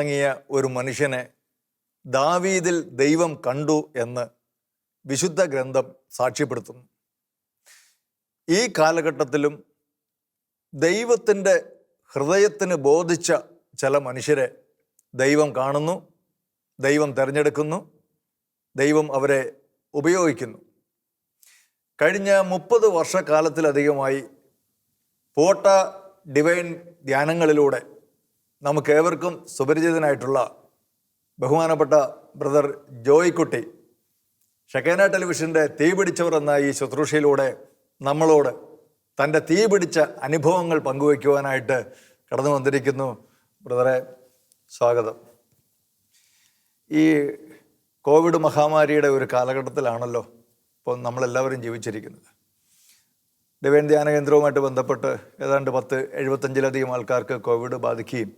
തുടങ്ങിയ ഒരു മനുഷ്യനെ ദാവീദിൽ ദൈവം കണ്ടു എന്ന് വിശുദ്ധ ഗ്രന്ഥം സാക്ഷ്യപ്പെടുത്തുന്നു. ഈ കാലഘട്ടത്തിലും ദൈവത്തിൻ്റെ ഹൃദയത്തിന് ബോധിച്ച ചില മനുഷ്യരെ ദൈവം കാണുന്നു, ദൈവം തിരഞ്ഞെടുക്കുന്നു, ദൈവം അവരെ ഉപയോഗിക്കുന്നു. കഴിഞ്ഞ 30 വർഷക്കാലത്തിലധികമായി പോട്ട ഡിവൈൻ ധ്യാനങ്ങളിലൂടെ നമുക്കേവർക്കും സുപരിചിതനായിട്ടുള്ള ബഹുമാനപ്പെട്ട ബ്രദർ ജോയ്ക്കുട്ടി ഷെക്കേന ടെലിവിഷൻ്റെ തീ പിടിച്ചവർ എന്ന ഈ ശുശ്രൂഷയിലൂടെ നമ്മളോട് തൻ്റെ തീ പിടിച്ച അനുഭവങ്ങൾ പങ്കുവയ്ക്കുവാനായിട്ട് കടന്നു വന്നിരിക്കുന്നു. ബ്രദറെ, സ്വാഗതം. ഈ കോവിഡ് മഹാമാരിയുടെ ഒരു കാലഘട്ടത്തിലാണല്ലോ ഇപ്പോൾ നമ്മളെല്ലാവരും ജീവിച്ചിരിക്കുന്നത്. ഡിവൈൻ ധ്യാന കേന്ദ്രവുമായിട്ട് ബന്ധപ്പെട്ട് ഏതാണ്ട് 75-ലധികം ആൾക്കാർക്ക് കോവിഡ് ബാധിക്കുകയും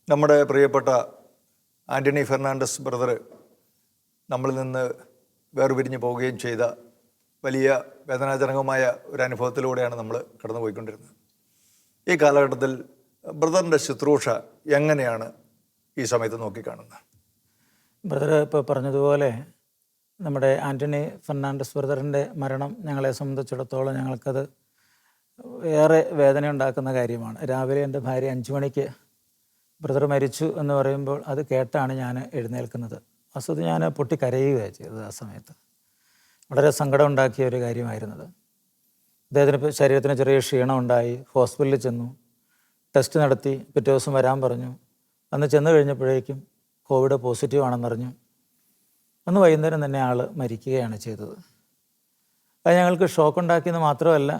നമ്മുടെ പ്രിയപ്പെട്ട ആൻ്റണി ഫെർണാണ്ടസ് ബ്രദർ നമ്മളിൽ നിന്ന് വേർപിരിഞ്ഞു പോവുകയും ചെയ്ത വലിയ വേദനാജനകമായ ഒരു അനുഭവത്തിലൂടെയാണ് നമ്മൾ കടന്നു പോയിക്കൊണ്ടിരുന്നത്. ഈ കാലഘട്ടത്തിൽ ബ്രദറിൻ്റെ ശുശ്രൂഷ എങ്ങനെയാണ് ഈ സമയത്ത് നോക്കിക്കാണുന്നത്? ബ്രദർ ഇപ്പോൾ പറഞ്ഞതുപോലെ നമ്മുടെ ആൻ്റണി ഫെർണാണ്ടസ് ബ്രദറിൻ്റെ മരണം ഞങ്ങളെ സംബന്ധിച്ചിടത്തോളം ഞങ്ങൾക്കത് ഏറെ വേദന ഉണ്ടാക്കുന്ന കാര്യമാണ്. രാവിലെ എൻ്റെ ഭാര്യ 5 മണിക്ക് ബ്രദർ മരിച്ചു എന്ന് പറയുമ്പോൾ അത് കേട്ടാണ് ഞാൻ എഴുന്നേൽക്കുന്നത്. വസ്തുത ഞാൻ പൊട്ടിക്കരയുകയാണ് ചെയ്തത്. ആ സമയത്ത് വളരെ സങ്കടം ഉണ്ടാക്കിയ ഒരു കാര്യമായിരുന്നത്. അദ്ദേഹത്തിന് ശരീരത്തിന് ചെറിയ ക്ഷീണം ഉണ്ടായി. ഹോസ്പിറ്റലിൽ ചെന്നു, ടെസ്റ്റ് നടത്തി, പിറ്റേ ദിവസം വരാൻ പറഞ്ഞു. അന്ന് ചെന്ന് കഴിഞ്ഞപ്പോഴേക്കും കോവിഡ് പോസിറ്റീവ് ആണെന്നറിഞ്ഞു. അന്ന് വൈകുന്നേരം തന്നെ ആൾ മരിക്കുകയാണ് ചെയ്തത്. അത് ഞങ്ങൾക്ക് ഷോക്ക് ഉണ്ടാക്കിയെന്ന് മാത്രമല്ല,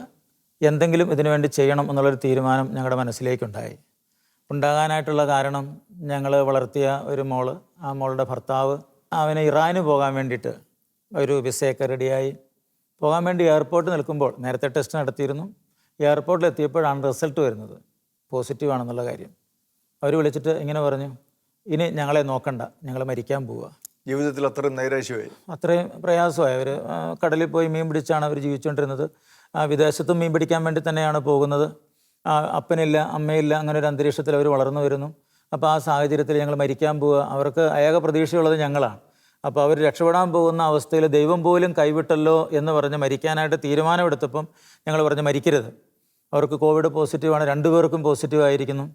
എന്തെങ്കിലും ഇതിനു വേണ്ടി ചെയ്യണം എന്നുള്ളൊരു തീരുമാനം ഞങ്ങളുടെ മനസ്സിലേക്കുണ്ടായി. ഉണ്ടാകാനായിട്ടുള്ള കാരണം, ഞങ്ങൾ വളർത്തിയ ഒരു മോള്, ആ മോളുടെ ഭർത്താവ് അവന് ഇറാന് പോകാൻ വേണ്ടിയിട്ട് ഒരു വിസയൊക്കെ റെഡിയായി പോകാൻ വേണ്ടി എയർപോർട്ടിൽ നിൽക്കുമ്പോൾ, നേരത്തെ ടെസ്റ്റ് നടത്തിയിരുന്നു, എയർപോർട്ടിൽ എത്തിയപ്പോഴാണ് റിസൾട്ട് വരുന്നത് പോസിറ്റീവ് ആണെന്നുള്ള കാര്യം. അവർ വിളിച്ചിട്ട് ഇങ്ങനെ പറഞ്ഞു, ഇനി ഞങ്ങളെ നോക്കണ്ട, ഞങ്ങൾ മരിക്കാൻ പോവുക. ജീവിതത്തിൽ അത്രയും നൈരാശ്യമായി, അത്രയും പ്രയാസമായി. അവർ കടലിൽ പോയി മീൻ പിടിച്ചാണ് അവർ ജീവിച്ചുകൊണ്ടിരുന്നത്. വിദേശത്തും മീൻ പിടിക്കാൻ വേണ്ടി തന്നെയാണ് പോകുന്നത്. അപ്പനില്ല, അമ്മയില്ല, അങ്ങനെ ഒരു അന്തരീക്ഷത്തിൽ അവർ വളർന്നു വരുന്നു. അപ്പോൾ ആ സാഹചര്യത്തിൽ ഞങ്ങൾ മരിക്കാൻ പോവുക. അവർക്ക് ഏക പ്രതീക്ഷയുള്ളത് ഞങ്ങളാണ്. അപ്പോൾ അവർ രക്ഷപ്പെടാൻ പോകുന്ന അവസ്ഥയിൽ ദൈവം പോലും കൈവിട്ടല്ലോ എന്ന് പറഞ്ഞ് മരിക്കാനായിട്ട് തീരുമാനമെടുത്തപ്പം ഞങ്ങൾ പറഞ്ഞ് മരിക്കരുത്, അവർക്ക് കോവിഡ് പോസിറ്റീവാണ്, 2 പേർക്കും പോസിറ്റീവ് ആയിരിക്കുന്നു.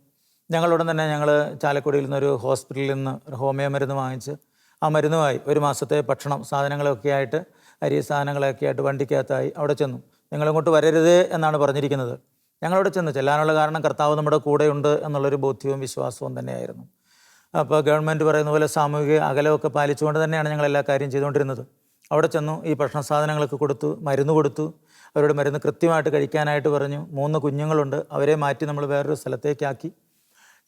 ഞങ്ങളുടൻ തന്നെ ഞങ്ങൾ ചാലക്കുടിയിൽ നിന്നൊരു ഹോസ്പിറ്റലിൽ നിന്ന് ഒരു ഹോമിയോ മരുന്ന് വാങ്ങിച്ച് ആ മരുന്നുമായി 1 മാസത്തെ ഭക്ഷണം സാധനങ്ങളൊക്കെ ആയിട്ട്, അരി സാധനങ്ങളൊക്കെ ആയിട്ട് വണ്ടിക്കകത്തായി അവിടെ ചെന്നു. നിങ്ങളിങ്ങോട്ട് വരരുതേ എന്നാണ് പറഞ്ഞിരിക്കുന്നത്. ഞങ്ങളവിടെ ചെല്ലാനുള്ള കാരണം കർത്താവ് നമ്മുടെ കൂടെയുണ്ട് എന്നുള്ളൊരു ബോധ്യവും വിശ്വാസവും തന്നെയായിരുന്നു. അപ്പോൾ ഗവൺമെൻറ് പറയുന്ന പോലെ സാമൂഹിക അകലമൊക്കെ പാലിച്ചുകൊണ്ട് തന്നെയാണ് ഞങ്ങൾ എല്ലാ കാര്യം ചെയ്തുകൊണ്ടിരുന്നത്. അവിടെ ചെന്നു, ഈ ഭക്ഷണ സാധനങ്ങളൊക്കെ കൊടുത്തു, മരുന്ന് കൊടുത്തു. അവരുടെ മരുന്ന് കൃത്യമായിട്ട് കഴിക്കാനായിട്ട് പറഞ്ഞു. 3 കുഞ്ഞുങ്ങളുണ്ട്, അവരെ മാറ്റി നമ്മൾ വേറൊരു സ്ഥലത്തേക്കാക്കി.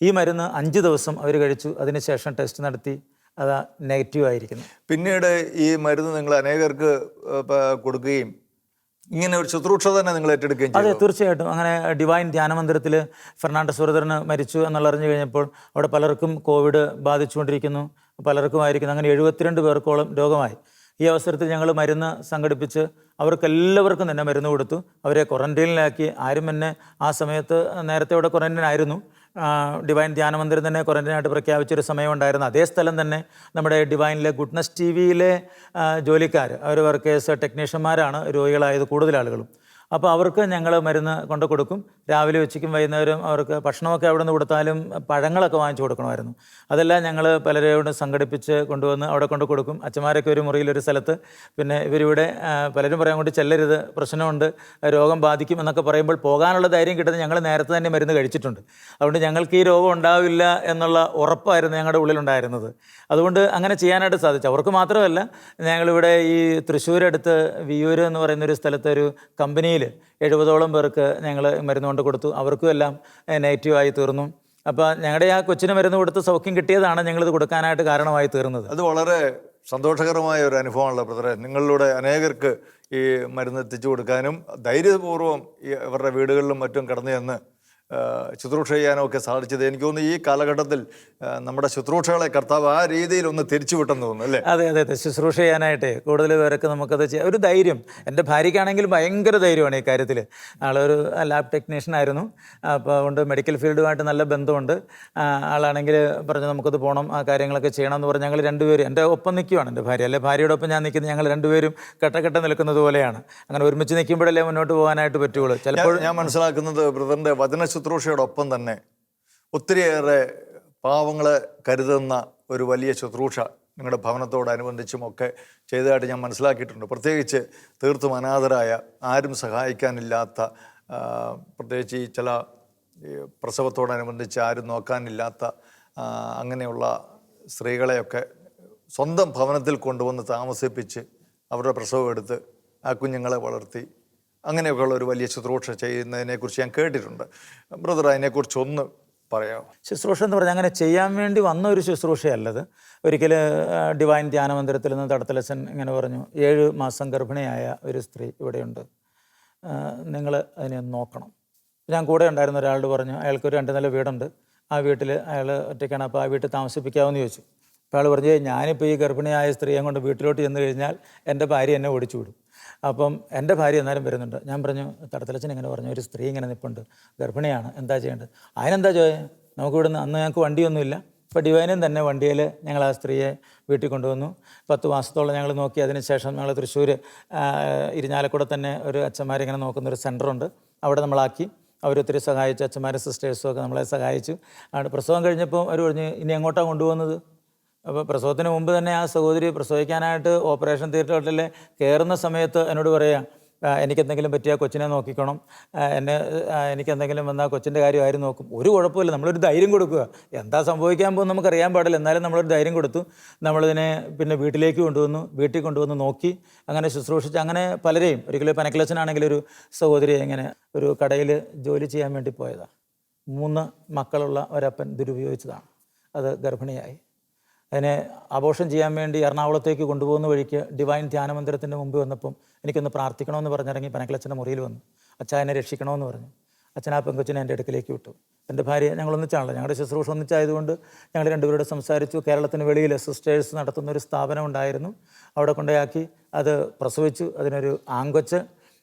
ഈ മരുന്ന് 5 ദിവസം അവർ കഴിച്ചു. അതിനുശേഷം ടെസ്റ്റ് നടത്തി, അത് നെഗറ്റീവ് ആയിരിക്കുന്നു. പിന്നീട് ഈ മരുന്ന് നിങ്ങൾ അനേകർക്ക് കൊടുക്കുകയും ഇങ്ങനെ ഒരു ശുശ്രൂഷ തന്നെ നിങ്ങൾ ഏറ്റെടുക്കുകയും ചെയ്തു? അതെ, തീർച്ചയായിട്ടും. അങ്ങനെ ഡിവൈൻ ധ്യാനമന്ദിരത്തിൽ ഫെർണാണ്ടസ് ബ്രദറിന് മരിച്ചു എന്നുള്ളറിഞ്ഞു കഴിഞ്ഞപ്പോൾ അവിടെ പലർക്കും കോവിഡ് ബാധിച്ചുകൊണ്ടിരിക്കുന്നു, പലർക്കുമായിരിക്കുന്നു. അങ്ങനെ 72 പേർക്കോളം രോഗമായി. ഈ അവസരത്തിൽ ഞങ്ങൾ മരുന്ന് സംഘടിപ്പിച്ച് അവർക്കെല്ലാവർക്കും തന്നെ മരുന്ന് കൊടുത്തു. അവരെ ക്വാറന്റൈനിലാക്കി. ആരും തന്നെ ആ സമയത്ത്, നേരത്തെ ഇവിടെ ക്വാറന്റൈൻ ആയിരുന്നു, ഡിവൈൻ ധ്യാനമന്ദിരം തന്നെ ക്വാറന്റൈനായിട്ട് പ്രഖ്യാപിച്ചൊരു സമയമുണ്ടായിരുന്നു. അതേ സ്ഥലം തന്നെ നമ്മുടെ ഡിവൈനിലെ ഗുഡ്നസ് TV-യിലെ ജോലിക്കാർ, അവർ വർക്കേഴ്സ്, ടെക്നീഷ്യന്മാരാണ് രോഗികളായത് കൂടുതൽ ആളുകളും. അപ്പോൾ അവർക്ക് ഞങ്ങൾ മരുന്ന് കൊണ്ട് കൊടുക്കും. രാവിലെ ഉച്ചയ്ക്കും വൈകുന്നേരം അവർക്ക് ഭക്ഷണമൊക്കെ അവിടെ നിന്ന് കൊടുത്താലും പഴങ്ങളൊക്കെ വാങ്ങിച്ചു കൊടുക്കണമായിരുന്നു. അതെല്ലാം ഞങ്ങൾ പലരെയോട് സംഘടിപ്പിച്ച് കൊണ്ടുവന്ന് അവിടെ കൊണ്ട് കൊടുക്കും. അച്ഛന്മാരൊക്കെ ഒരു മുറിയിലൊരു സ്ഥലത്ത്, പിന്നെ ഇവരിവിടെ പലരും പറയാൻ കൊണ്ട് ചെല്ലരുത്, പ്രശ്നമുണ്ട്, രോഗം ബാധിക്കും എന്നൊക്കെ പറയുമ്പോൾ പോകാനുള്ള ധൈര്യം കിട്ടുന്നത് ഞങ്ങൾ നേരത്തെ തന്നെ മരുന്ന് കഴിച്ചിട്ടുണ്ട്. അതുകൊണ്ട് ഞങ്ങൾക്ക് ഈ രോഗം ഉണ്ടാവില്ല എന്നുള്ള ഉറപ്പായിരുന്നു ഞങ്ങളുടെ ഉള്ളിലുണ്ടായിരുന്നത്. അതുകൊണ്ട് അങ്ങനെ ചെയ്യാനായിട്ട് സാധിച്ചു. അവർക്ക് മാത്രമല്ല, ഞങ്ങളിവിടെ ഈ തൃശ്ശൂരടുത്ത് വിയൂർ എന്ന് പറയുന്നൊരു സ്ഥലത്ത് ഒരു കമ്പനിയിൽ 70ഓളം പേർക്ക് ഞങ്ങൾ മരുന്ന് കൊണ്ട് കൊടുത്തു. അവർക്കും എല്ലാം നെഗറ്റീവായി തീർന്നു. അപ്പോൾ ഞങ്ങളുടെ ആ കൊച്ചിന് മരുന്ന് കൊടുത്ത് സൗഖ്യം കിട്ടിയതാണ് ഞങ്ങളിത് കൊടുക്കാനായിട്ട് കാരണമായി തീർന്നത്. അത് വളരെ സന്തോഷകരമായ ഒരു അനുഭവമാണല്ലോ ബ്രദറെ. നിങ്ങളിലൂടെ അനേകർക്ക് ഈ മരുന്ന് എത്തിച്ചു കൊടുക്കാനും ധൈര്യപൂർവ്വം ഈ അവരുടെ വീടുകളിലും മറ്റും കടന്നു ചെന്ന് ശുശ്രൂഷ ചെയ്യാനോ ഒക്കെ സാധിച്ചത്. എനിക്ക് തോന്നുന്നു ഈ കാലഘട്ടത്തിൽ നമ്മുടെ ശുശ്രൂഷകളെ കർത്താവ് ആ രീതിയിൽ ഒന്ന് തിരിച്ചുവിട്ടെന്ന് തോന്നുന്നു അല്ലേ? അതെ അതെ അതെ, ശുശ്രൂഷ ചെയ്യാനായിട്ട് കൂടുതൽ പേരൊക്കെ നമുക്കത് ചെയ്യാം. ഒരു ധൈര്യം, എൻ്റെ ഭാര്യയ്ക്കാണെങ്കിൽ ഭയങ്കര ധൈര്യമാണ് ഈ കാര്യത്തിൽ. ആളൊരു ലാബ് ടെക്നീഷ്യൻ ആയിരുന്നു. അപ്പോൾ അതുകൊണ്ട് മെഡിക്കൽ ഫീൽഡുമായിട്ട് നല്ല ബന്ധമുണ്ട്. ആളാണെങ്കിൽ പറഞ്ഞു നമുക്കത് പോകണം, ആ കാര്യങ്ങളൊക്കെ ചെയ്യണം എന്ന് പറഞ്ഞ് ഞങ്ങൾ രണ്ടുപേരും, എൻ്റെ ഒപ്പം നിൽക്കുവാണ് എൻ്റെ ഭാര്യ, അല്ലെ ഭാര്യയോടൊപ്പം ഞാൻ നിൽക്കുന്നത്, ഞങ്ങൾ രണ്ടുപേരും കെട്ട നിൽക്കുന്നത് പോലെയാണ്. അങ്ങനെ ഒരുമിച്ച് നിൽക്കുമ്പോഴല്ലേ മുന്നോട്ട് പോകാനായിട്ട് പറ്റുള്ളൂ. ചിലപ്പോൾ ഞാൻ മനസ്സിലാക്കുന്നത് ബ്രദറിൻ്റെ വചന ശുശ്രൂഷയോടൊപ്പം തന്നെ ഒത്തിരിയേറെ പാവങ്ങളെ കരുതുന്ന ഒരു വലിയ ശുശ്രൂഷ നിങ്ങളുടെ ഭവനത്തോടനുബന്ധിച്ചുമൊക്കെ ചെയ്തതായിട്ട് ഞാൻ മനസ്സിലാക്കിയിട്ടുണ്ട്. പ്രത്യേകിച്ച് തീർത്തും അനാഥരായ, ആരും സഹായിക്കാനില്ലാത്ത, പ്രത്യേകിച്ച് ഈ ചില പ്രസവത്തോടനുബന്ധിച്ച് ആരും നോക്കാനില്ലാത്ത അങ്ങനെയുള്ള സ്ത്രീകളെയൊക്കെ സ്വന്തം ഭവനത്തിൽ കൊണ്ടുവന്ന് താമസിപ്പിച്ച് അവരുടെ പ്രസവം എടുത്ത് ആ കുഞ്ഞുങ്ങളെ വളർത്തി അങ്ങനെയൊക്കെയുള്ള ഒരു വലിയ ശുശ്രൂഷ ചെയ്യുന്നതിനെക്കുറിച്ച് ഞാൻ കേട്ടിട്ടുണ്ട്. ബ്രദർ അതിനെക്കുറിച്ചൊന്ന് പറയാമോ? ശുശ്രൂഷ എന്ന് പറഞ്ഞാൽ അങ്ങനെ ചെയ്യാൻ വേണ്ടി വന്ന ഒരു ശുശ്രൂഷയല്ലത്. ഒരിക്കൽ ഡിവൈൻ ധ്യാനമന്ദിരത്തിൽ നിന്ന് തടത്തലച്ചൻ ഇങ്ങനെ പറഞ്ഞു, 7 മാസം ഗർഭിണിയായ ഒരു സ്ത്രീ ഇവിടെയുണ്ട്, നിങ്ങൾ അതിനെ നോക്കണം. ഞാൻ കൂടെ ഉണ്ടായിരുന്ന ഒരാളോട് പറഞ്ഞു, അയാൾക്കൊരു 2 നില വീടുണ്ട്, ആ വീട്ടിൽ അയാൾ ഒറ്റയ്ക്കാണ്, അപ്പോൾ ആ വീട്ടിൽ താമസിപ്പിക്കാമെന്ന് ചോദിച്ചു. അപ്പോൾ അയാൾ പറഞ്ഞു, ഞാനിപ്പോൾ ഈ ഗർഭിണിയായ സ്ത്രീയെ കൊണ്ട് വീട്ടിലോട്ട് ചെന്ന് കഴിഞ്ഞാൽ എൻ്റെ ഭാര്യ എന്നെ ഓടിച്ചു വിടും, അപ്പം എൻ്റെ ഭാര്യ എന്നാലും വരുന്നുണ്ട്. ഞാൻ പറഞ്ഞു, തടത്തലച്ചൻ ഇങ്ങനെ പറഞ്ഞു, ഒരു സ്ത്രീ ഇങ്ങനെ നിൽപ്പുണ്ട്, ഗർഭിണിയാണ്, എന്താ ചെയ്യേണ്ടത്? അതിനെന്താ നമുക്ക് ഇവിടുന്ന്, അന്ന് ഞങ്ങൾക്ക് വണ്ടിയൊന്നുമില്ല, ഇപ്പോൾ ഡിവൈനും തന്നെ വണ്ടിയിൽ ഞങ്ങൾ ആ സ്ത്രീയെ വീട്ടിൽ കൊണ്ടുവന്നു. 10 മാസത്തോളം ഞങ്ങൾ നോക്കി. അതിനുശേഷം ഞങ്ങൾ തൃശ്ശൂർ ഇരിഞ്ഞാലക്കുട തന്നെ ഒരു അച്ഛന്മാരിങ്ങനെ നോക്കുന്നൊരു സെൻ്ററുണ്ട്, അവിടെ നമ്മളാക്കി. അവരൊത്തിരി സഹായിച്ചു, അച്ഛന്മാരും സിസ്റ്റേഴ്സും ഒക്കെ നമ്മളെ സഹായിച്ചു. അവിടെ പ്രസവം കഴിഞ്ഞപ്പോൾ അവർ പറഞ്ഞു, ഇനി എങ്ങോട്ടാണ് കൊണ്ടുപോകുന്നത്? അപ്പോൾ പ്രസവത്തിന് മുമ്പ് തന്നെ ആ സഹോദരി പ്രസവിക്കാനായിട്ട് ഓപ്പറേഷൻ തിയേറ്ററിൽ കയറുന്ന സമയത്ത് എന്നോട് പറയാം, എനിക്കെന്തെങ്കിലും പറ്റിയാൽ കൊച്ചിനെ നോക്കിക്കണം, എനിക്കെന്തെങ്കിലും വന്നാൽ കൊച്ചിൻ്റെ കാര്യം ആരും നോക്കും. ഒരു കുഴപ്പമില്ല, നമ്മളൊരു ധൈര്യം കൊടുക്കുക. എന്താ സംഭവിക്കാൻ പോകുന്നത് നമുക്കറിയാൻ പാടില്ല, എന്നാലും നമ്മളൊരു ധൈര്യം കൊടുത്തു. നമ്മളിതിനെ പിന്നെ വീട്ടിലേക്ക് കൊണ്ടുവന്നു, വീട്ടിൽ കൊണ്ടുവന്ന് നോക്കി, അങ്ങനെ ശുശ്രൂഷിച്ച് അങ്ങനെ പലരെയും. ഒരിക്കലും പനക്കലച്ചനാണെങ്കിൽ ഒരു സഹോദരിയെ ഇങ്ങനെ ഒരു കടയിൽ ജോലി ചെയ്യാൻ വേണ്ടി പോയതാണ്. 3 മക്കളുള്ള ഒരപ്പൻ ദുരുപയോഗിച്ചതാണ്, അത് ഗർഭിണിയായി. അതിനെ അബോർഷൻ ചെയ്യാൻ വേണ്ടി എറണാകുളത്തേക്ക് കൊണ്ടുപോകുന്ന വഴിക്ക് ഡിവൈൻ ധ്യാനമന്ദിരത്തിൻ്റെ മുമ്പ് വന്നപ്പം എനിക്കൊന്ന് പ്രാർത്ഥിക്കണമെന്ന് പറഞ്ഞിറങ്ങി പനക്കലച്ചൻ്റെ മുറിയിൽ വന്നു. അച്ഛാ എന്നെ രക്ഷിക്കണമെന്ന് പറഞ്ഞു. അച്ഛൻ ആ പെങ്കൊച്ചിനെ എൻ്റെ അടുക്കിലേക്ക് വിട്ടു. എൻ്റെ ഭാര്യ, ഞങ്ങളൊന്നിച്ചാണല്ലോ, ഞങ്ങളുടെ ശുശ്രൂഷ ഒന്നിച്ചായതുകൊണ്ട് ഞങ്ങൾ രണ്ടുപേരോട് സംസാരിച്ചു. കേരളത്തിന് വെളിയിൽ സിസ്റ്റേഴ്സ് നടത്തുന്നൊരു സ്ഥാപനം ഉണ്ടായിരുന്നു, അവിടെ കൊണ്ടുപോയാക്കി. അത് പ്രസവിച്ചു. അതിനൊരു ആങ്കൊച്ച്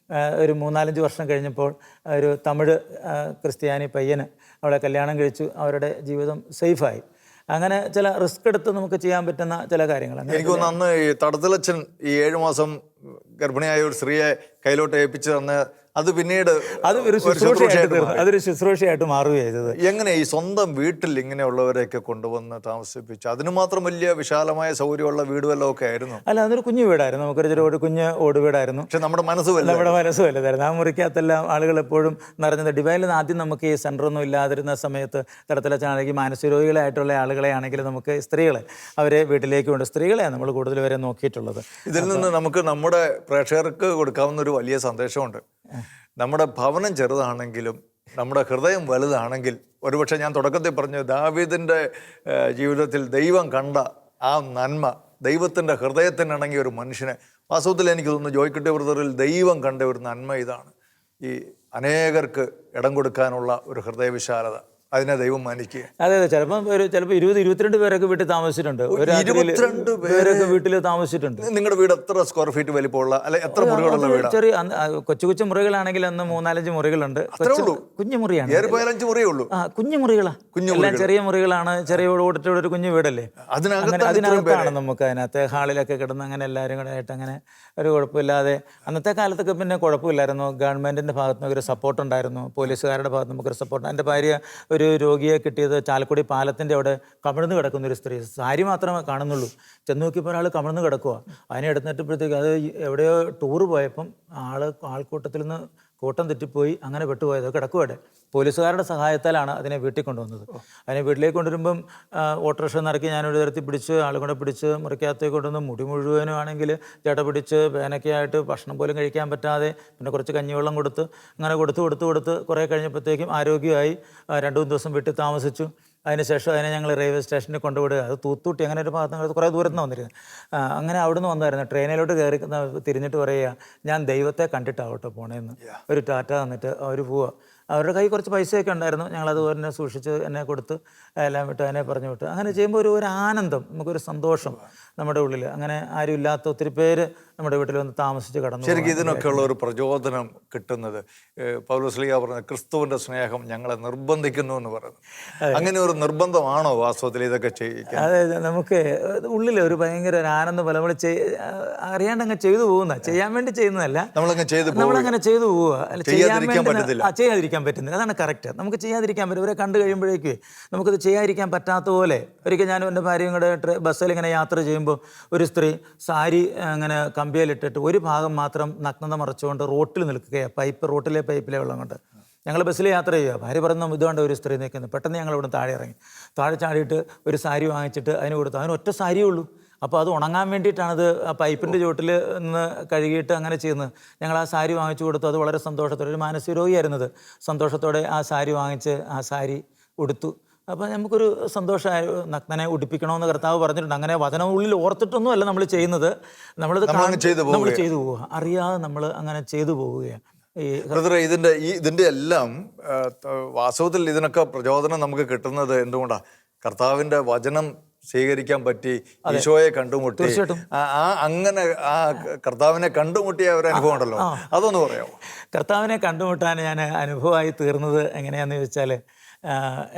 ഒരു 3-4 വർഷം കഴിഞ്ഞപ്പോൾ ഒരു തമിഴ് ക്രിസ്ത്യാനി പയ്യന് അവളെ കല്യാണം കഴിച്ചു. അവരുടെ ജീവിതം സേഫായി. അങ്ങനെ ചില റിസ്ക് എടുത്ത് നമുക്ക് ചെയ്യാൻ പറ്റുന്ന ചില കാര്യങ്ങൾ. എനിക്ക് തോന്നുന്നു അന്ന് ഈ തടത്തലച്ചൻ ഈ 7 മാസം ഗർഭിണിയായ ഒരു സ്ത്രീയെ കയ്യിലോട്ട് ഏൽപ്പിച്ച് തന്ന് അത് പിന്നീട് അതൊരു ശുശ്രൂഷയായിട്ട് മാറുകയാണ് ചെയ്തത്. എങ്ങനെ ഈ സ്വന്തം വീട്ടിൽ ഇങ്ങനെയുള്ളവരെയൊക്കെ കൊണ്ടുവന്ന് താമസിപ്പിച്ചു? അതിന് മാത്രം വലിയ വിശാലമായ സൗകര്യമുള്ള വീട് വല്ലതും ഒക്കെ ആയിരുന്നു? അല്ല, അതൊരു കുഞ്ഞു വീടായിരുന്നു, നമുക്കൊരു കുഞ്ഞ് ഓട് വീടായിരുന്നു. പക്ഷെ നമ്മുടെ മനസ്സ് വലുതായിരുന്നു. ആ മുറിക്കകത്തെല്ലാം ആളുകൾ എപ്പോഴും നിറഞ്ഞത്. ഡിവൈനിൽ ആദ്യം നമുക്ക് ഈ സെൻ്ററൊന്നും ഇല്ലാതിരുന്ന സമയത്ത് തടത്തലച്ചാണെങ്കിൽ മാനസിക രോഗികളായിട്ടുള്ള ആളുകളെ ആണെങ്കിൽ നമുക്ക് സ്ത്രീകളെ അവരെ വീട്ടിലേക്ക് കൊണ്ട് സ്ത്രീകളെയാണ് നമ്മൾ കൂടുതൽ വരെ നോക്കിയിട്ടുള്ളത്. ഇതിൽ നിന്ന് നമുക്ക് നമ്മുടെ പ്രേക്ഷകർക്ക് കൊടുക്കാവുന്ന ഒരു വലിയ സന്ദേശമുണ്ട്. നമ്മുടെ ഭവനം ചെറുതാണെങ്കിലും നമ്മുടെ ഹൃദയം വലുതാണെങ്കിൽ, ഒരുപക്ഷെ ഞാൻ തുടക്കത്തിൽ പറഞ്ഞു, ദാവീദിൻ്റെ ജീവിതത്തിൽ ദൈവം കണ്ട ആ നന്മ, ദൈവത്തിൻ്റെ ഹൃദയത്തിനിണങ്ങിയ ഒരു മനുഷ്യനെ, വാസ്തവത്തിൽ എനിക്ക് തോന്നുന്നു ജോയ്ക്കുട്ടി ബ്രദറിൽ ദൈവം കണ്ട ഒരു നന്മ ഇതാണ്, ഈ അനേകർക്ക് ഇടം കൊടുക്കാനുള്ള ഒരു ഹൃദയവിശാലത. അതിനെ ദൈവം മാനിക്കുക. അതെ അതെ, ചിലപ്പോൾ 20-22 പേരൊക്കെ വീട്ടിൽ താമസിച്ചിട്ടുണ്ട്. 22 പേരൊക്കെ വീട്ടിൽ താമസിച്ചിട്ടുണ്ട്. നിങ്ങളുടെ വീട് എത്ര സ്ക്വയർ ഫീറ്റ് വലിപ്പമുള്ള, അല്ലെ എത്ര മുറികളുള്ള വീട്? ചെറിയ കൊച്ചു മുറികളാണെങ്കിൽ അന്ന് 3-4 മുറികളുണ്ട്. കുഞ്ഞു മുറിയാണ്, 5 മുറിയേ ഉള്ളൂ. കുഞ്ഞു മുറികളാണ്, എല്ലാം ചെറിയ മുറികളാണ്. ചെറിയ ഓടിട്ടുള്ള ഒരു കുഞ്ഞു വീടല്ലേ, അതിനകത്താണ് നമുക്ക് അതിനകത്ത് ഹാളിലൊക്കെ കിടന്ന് അങ്ങനെ എല്ലാവരും കൂടെ ആയിട്ട് അങ്ങനെ ഒരു കുഴപ്പമില്ലാതെ. അന്നത്തെ കാലത്തൊക്കെ പിന്നെ കുഴപ്പമില്ലായിരുന്നു. ഗവൺമെൻറ്റിൻ്റെ ഭാഗത്ത് നിന്ന് ഒരു സപ്പോർട്ട് ഉണ്ടായിരുന്നു, പോലീസുകാരുടെ ഭാഗത്ത് നമുക്കൊരു സപ്പോർട്ട്. എൻ്റെ ഭാര്യ ഒരു രോഗിയെ കിട്ടിയത് ചാലക്കുടി പാലത്തിൻ്റെ അവിടെ കമിഴ്ന്ന് കിടക്കുന്ന ഒരു സ്ത്രീ, സാരി മാത്രമേ കാണുന്നുള്ളൂ. ചെന്ന് നോക്കിയപ്പോൾ ഒരാൾ കമിഴ്ന്ന് കിടക്കുക. അതിനെ എടുത്തിട്ടപ്പോഴത്തേക്ക് അത് എവിടെയോ ടൂറ് പോയപ്പം ആൾക്കൂട്ടത്തിൽ നിന്ന് കൂട്ടം തെറ്റിപ്പോയി അങ്ങനെ പെട്ടുപോയത്, കിടക്കുവാടെ. പോലീസുകാരുടെ സഹായത്താലാണ് അതിനെ വീട്ടിൽ കൊണ്ടുവന്നത്. അതിനെ വീട്ടിലേക്ക് കൊണ്ടുവരുമ്പം ഓട്ടോറിക്ഷ നിറക്കി ഞാനൊരു തരത്തിൽ പിടിച്ച് ആളുകൂടെ പിടിച്ച് മുറിക്കകത്തേക്ക് കൊണ്ടുവന്ന് മുടി മുഴുവനും ആണെങ്കിൽ ചേട്ട പിടിച്ച് വേനൊക്കെയായിട്ട് ഭക്ഷണം പോലും കഴിക്കാൻ പറ്റാതെ, പിന്നെ കുറച്ച് കഞ്ഞിവെള്ളം കൊടുത്ത് അങ്ങനെ കൊടുത്ത് കുറേ കഴിഞ്ഞപ്പോഴത്തേക്കും ആരോഗ്യമായി. 2-3 ദിവസം വീട്ടിൽ താമസിച്ചു. അതിനുശേഷം അതിനെ ഞങ്ങൾ റെയിൽവേ സ്റ്റേഷനിൽ കൊണ്ടുവിടുക. അത് തൂത്തൂട്ടി അങ്ങനെ ഒരു ഭാഗത്ത് കുറേ ദൂരത്ത് നിന്ന് വന്നിരുന്നത്. അങ്ങനെ അവിടുന്ന് വന്നായിരുന്നു. ട്രെയിനിലോട്ട് കയറി തിരിഞ്ഞിട്ട് പറയുക, ഞാൻ ദൈവത്തെ കണ്ടിട്ടാവട്ടെ പോണേന്ന്. ഒരു ടാറ്റ തന്നിട്ട് അവർ പോവുക. അവരുടെ കയ്യിൽ കുറച്ച് പൈസയൊക്കെ ഉണ്ടായിരുന്നു. ഞങ്ങളതുപോലെ തന്നെ സൂക്ഷിച്ച് എന്നെ കൊടുത്ത് എല്ലാം വിട്ട് എന്നെ പറഞ്ഞു വിട്ടു. അങ്ങനെ ചെയ്യുമ്പോൾ ഒരു ആനന്ദം, നമുക്കൊരു സന്തോഷം നമ്മുടെ ഉള്ളിൽ. അങ്ങനെ ആരും ഇല്ലാത്ത ഒത്തിരി പേര് നമ്മുടെ വീട്ടിൽ വന്ന് താമസിച്ച് കടന്നു. ശരിക്കും ഇതിനൊക്കെയുള്ള ഒരു പ്രചോദനം കിട്ടുന്നത് പൗലോസ്ലീഹ പറഞ്ഞ ക്രിസ്തുവിൻ്റെ സ്നേഹം ഞങ്ങളെ നിർബന്ധിക്കുന്നു എന്ന് പറയുന്നത്. അങ്ങനെ ഒരു നിർബന്ധമാണോ വാസ്തവത്തിൽ ഇതൊക്കെ ചെയ്യിക്കാൻ? അതായത് നമുക്ക് ഉള്ളിൽ ഒരു ഭയങ്കര ഒരു ആനന്ദം പോലെ നമ്മൾ അറിയാണ്ട് അങ്ങ് ചെയ്തു പോകുന്ന, ചെയ്യാൻ വേണ്ടി ചെയ്യുന്നതല്ല, നമ്മളങ്ങനെ ചെയ്തു പോവുക. അല്ല, ചെയ്യാതിരിക്കാൻ പറ്റുന്നില്ല. അതാണ് കറക്റ്റ്. നമുക്ക് ചെയ്യാതിരിക്കാൻ പറ്റും. ഇവരെ കണ്ടു കഴിയുമ്പോഴേക്ക് നമുക്കത് ചെയ്യാതിരിക്കാൻ പറ്റാത്ത പോലെ. ഒരിക്കൽ ഞാനും എൻ്റെ ഭാര്യയും കൂടെ ബസ്സിൽ ഇങ്ങനെ യാത്ര ചെയ്യുമ്പോൾ ഒരു സ്ത്രീ സാരി അങ്ങനെ കമ്പിയിലിട്ടിട്ട് ഒരു ഭാഗം മാത്രം നഗ്നത മറച്ചുകൊണ്ട് റോട്ടിൽ നിൽക്കുകയാണ്. റോട്ടിലെ പൈപ്പിലെ വെള്ളം കൊണ്ട്. ഞങ്ങൾ ബസ്സിൽ യാത്ര ചെയ്യുക. ഭാര്യ പറഞ്ഞു ഇതുകൊണ്ട് ഒരു സ്ത്രീ നിൽക്കുന്നത്. പെട്ടെന്ന് ഞങ്ങൾ ഇവിടെ താഴെ ഇറങ്ങി. താഴെ ചാടിയിട്ട് ഒരു സാരി വാങ്ങിച്ചിട്ട് അതിന് കൊടുത്തു. അതിന് ഒറ്റ സാരിയേ ഉള്ളൂ. അപ്പോൾ അത് ഉണങ്ങാൻ വേണ്ടിയിട്ടാണത് ആ പൈപ്പിൻ്റെ ചുവട്ടിൽ നിന്ന് കഴുകിയിട്ട് അങ്ങനെ ചെയ്യുന്നത്. ഞങ്ങൾ ആ സാരി വാങ്ങിച്ചു കൊടുത്തു. അത് വളരെ സന്തോഷത്തോടെ, ഒരു മാനസിക രോഗിയായിരുന്നത്, സന്തോഷത്തോടെ ആ സാരി വാങ്ങിച്ച് ആ സാരി ഉടുത്തു. അപ്പോൾ നമുക്കൊരു സന്തോഷമായി. നഗ്നനെ ഉടുപ്പിക്കണമെന്ന് കർത്താവ് പറഞ്ഞിട്ടുണ്ട്. അങ്ങനെ വചനം ഉള്ളിൽ ഓർത്തിട്ടൊന്നും അല്ല നമ്മൾ ചെയ്യുന്നത്. നമ്മൾ ചെയ്തു പോവുക, അറിയാതെ നമ്മൾ അങ്ങനെ ചെയ്തു പോവുകയാണ്. ഇതിൻ്റെ എല്ലാം വാസ്തവത്തിൽ ഇതിനൊക്കെ പ്രചോദനം നമുക്ക് കിട്ടുന്നത് എന്തുകൊണ്ടാണ്? കർത്താവിൻ്റെ വചനം സ്വീകരിക്കാൻ പറ്റി, ഈശോയെ കണ്ടുമുട്ടി, അങ്ങനെ ആ കർത്താവിനെ കണ്ടുമുട്ടിയ ഒരു അനുഭവം ഉണ്ടല്ലോ, അതൊന്ന് പറയാമോ? കർത്താവിനെ കണ്ടുമുട്ടാൻ ഞാൻ അനുഭവമായി തീർന്നത് എങ്ങനെയാണെന്ന് ചോദിച്ചാൽ,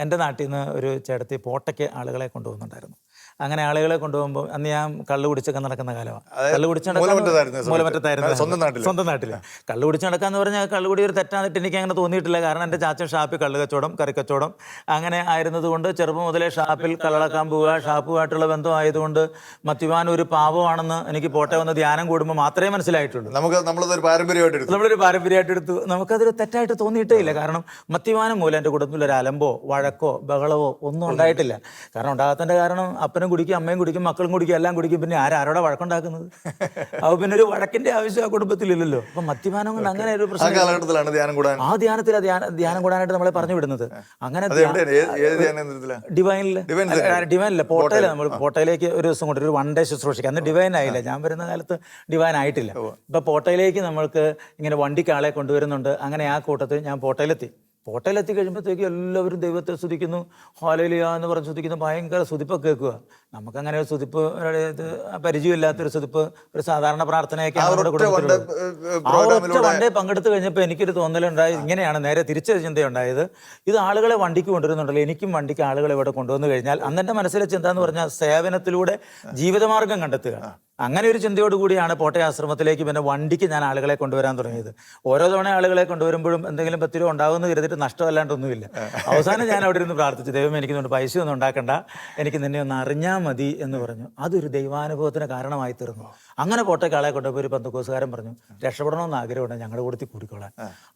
എൻ്റെ നാട്ടിൽ നിന്ന് ഒരു ചേട്ടത്തി പോട്ടയ്ക്ക് ആളുകളെ കൊണ്ടുപോകുന്നുണ്ടായിരുന്നു. അങ്ങനെ ആളുകളെ കൊണ്ടുപോകുമ്പോൾ അന്ന് ഞാൻ കള്ളു കുടിച്ചൊക്കെ നടക്കുന്ന കാലമാണ്. കള്ളു കുടിച്ച് മൂലമറ്റത്തായിരുന്നു, സ്വന്തം നാട്ടിൽ. കള്ളു കുടിച്ച് നടക്കാന്ന് പറഞ്ഞാൽ കള്ളുകുടി ഒരു തെറ്റാന്നിട്ട് എനിക്ക് അങ്ങനെ തോന്നിയിട്ടില്ല. കാരണം എൻ്റെ ചാച്ചൻ ഷാപ്പിൽ കള്ളു കച്ചവടം, കറിക്കച്ചവടം അങ്ങനെ ആയിരുന്നത് കൊണ്ട് ചെറുപ്പം മുതലേ ഷാപ്പിൽ കള്ളടക്കാൻ പോവുക. ഷാപ്പുമായിട്ടുള്ള ബന്ധമായതുകൊണ്ട് മദ്യപാനം ഒരു പാപമാണെന്ന് എനിക്ക് പോട്ടെ വന്ന് ധ്യാനം കൂടുമ്പോൾ മാത്രമേ മനസ്സിലായിട്ടുള്ളൂ. നമ്മളൊരു പാരമ്പര്യമായിട്ട് എടുത്തു. നമുക്കതൊരു തെറ്റായിട്ട് തോന്നിയിട്ടേ ഇല്ല. കാരണം മദ്യപാനം മൂലം എൻ്റെ കുടുംബത്തിൽ ഒരു അലമ്പോ വഴക്കോ ബഹളവോ ഒന്നും ഉണ്ടായിട്ടില്ല. കാരണം ഉണ്ടാകത്തതിൻ്റെ കാരണം അപ്പനും കുടിക്കും, അമ്മയും കുടിക്കും, മക്കളും കുടിക്കും, എല്ലാം കുടിക്കും. പിന്നെ ആരോടെ വഴക്കുണ്ടാക്കുന്നത്? അപ്പോൾ പിന്നെ ഒരു വഴക്കിന്റെ ആവശ്യം ആ കുടുംബത്തിലില്ലല്ലോ. അപ്പൊ മദ്യപാനം കൊണ്ട് അങ്ങനെ ഒരു പ്രശ്നം. ആ ധ്യാനം കൂടാനായിട്ട് നമ്മളെ പറഞ്ഞു വിടുന്നത്. അങ്ങനെ ഡിവൈനില്ല, പോട്ടയില. നമ്മൾ പോട്ടയിലേക്ക് ഒരു ദിവസം കൊണ്ട് ഒരു 1 ഡേ ശുശ്രൂഷിക്കുക. അന്ന് ഡിവൈൻ ആയില്ല, ഞാൻ വരുന്ന കാലത്ത് ഡിവൈൻ ആയിട്ടില്ല. ഇപ്പൊ പോട്ടയിലേക്ക് നമ്മൾക്ക് ഇങ്ങനെ വണ്ടിക്ക് ആളെ കൊണ്ടുവരുന്നുണ്ട്. അങ്ങനെ ആ കൂട്ടത്തിൽ ഞാൻ പോട്ടയിലെത്തി കഴിയുമ്പോഴത്തേക്ക് എല്ലാവരും ദൈവത്തെ സ്തുതിക്കുന്നു, ഹല്ലേലൂയ എന്ന് പറഞ്ഞ് സ്തുതിക്കുന്നു. ഭയങ്കര സ്തുതിപ്പൊക്കെ കേൾക്കുക. നമുക്കങ്ങനെ ഒരു സ്തുതിപ്പ്, പരിചയമില്ലാത്തൊരു സ്തുതിപ്പ്, ഒരു സാധാരണ പ്രാർത്ഥനയൊക്കെ വണ്ടേ പങ്കെടുത്ത് കഴിഞ്ഞപ്പോൾ എനിക്കൊരു തോന്നലുണ്ടായി. ഇങ്ങനെയാണ് നേരെ തിരിച്ച ചിന്തയുണ്ടായത്. ഇത് ആളുകളെ വണ്ടിക്ക് കൊണ്ടുവരുന്നുണ്ടല്ലോ, എനിക്കും വണ്ടിക്ക് ആളുകളെ ഇവിടെ കൊണ്ടുവന്നു കഴിഞ്ഞാൽ, അന്നെൻ്റെ മനസ്സിലെ ചിന്ത എന്ന് പറഞ്ഞാൽ സേവനത്തിലൂടെ ജീവിതമാർഗം കണ്ടെത്തുക. അങ്ങനെ ഒരു ചിന്തയോടുകൂടിയാണ് പോട്ടയ ആശ്രമത്തിലേക്ക് പിന്നെ വണ്ടിക്ക് ഞാൻ ആളുകളെ കൊണ്ടുവരാൻ തുടങ്ങിയത്. ഓരോ തവണ ആളുകളെ കൊണ്ടുവരുമ്പോഴും എന്തെങ്കിലും 10 രൂപ ഉണ്ടാകുമെന്ന് കരുതിയിട്ട് നഷ്ടമല്ലാണ്ടൊന്നുമില്ല. അവസാനം ഞാൻ അവിടെ ഇരുന്ന് പ്രാർത്ഥിച്ചു, ദൈവം എനിക്ക് പൈസ ഒന്നും ഉണ്ടാക്കണ്ട, എനിക്ക് നിന്നെ ഒന്ന് അറിഞ്ഞാൽ മതി എന്ന് പറഞ്ഞു. അതൊരു ദൈവാനുഭവത്തിന് കാരണമായി തീർന്നു. അങ്ങനെ പോട്ടയ്ക്ക് ആളെ കൊണ്ടുപോയി ഒരു പെന്തക്കോസുകാരൻ പറഞ്ഞു, രക്ഷപ്പെടണമെന്ന് ആഗ്രഹമുണ്ട്, ഞങ്ങളുടെ കൂട്ടത്തിൽ കൂടിക്കോളാൻ.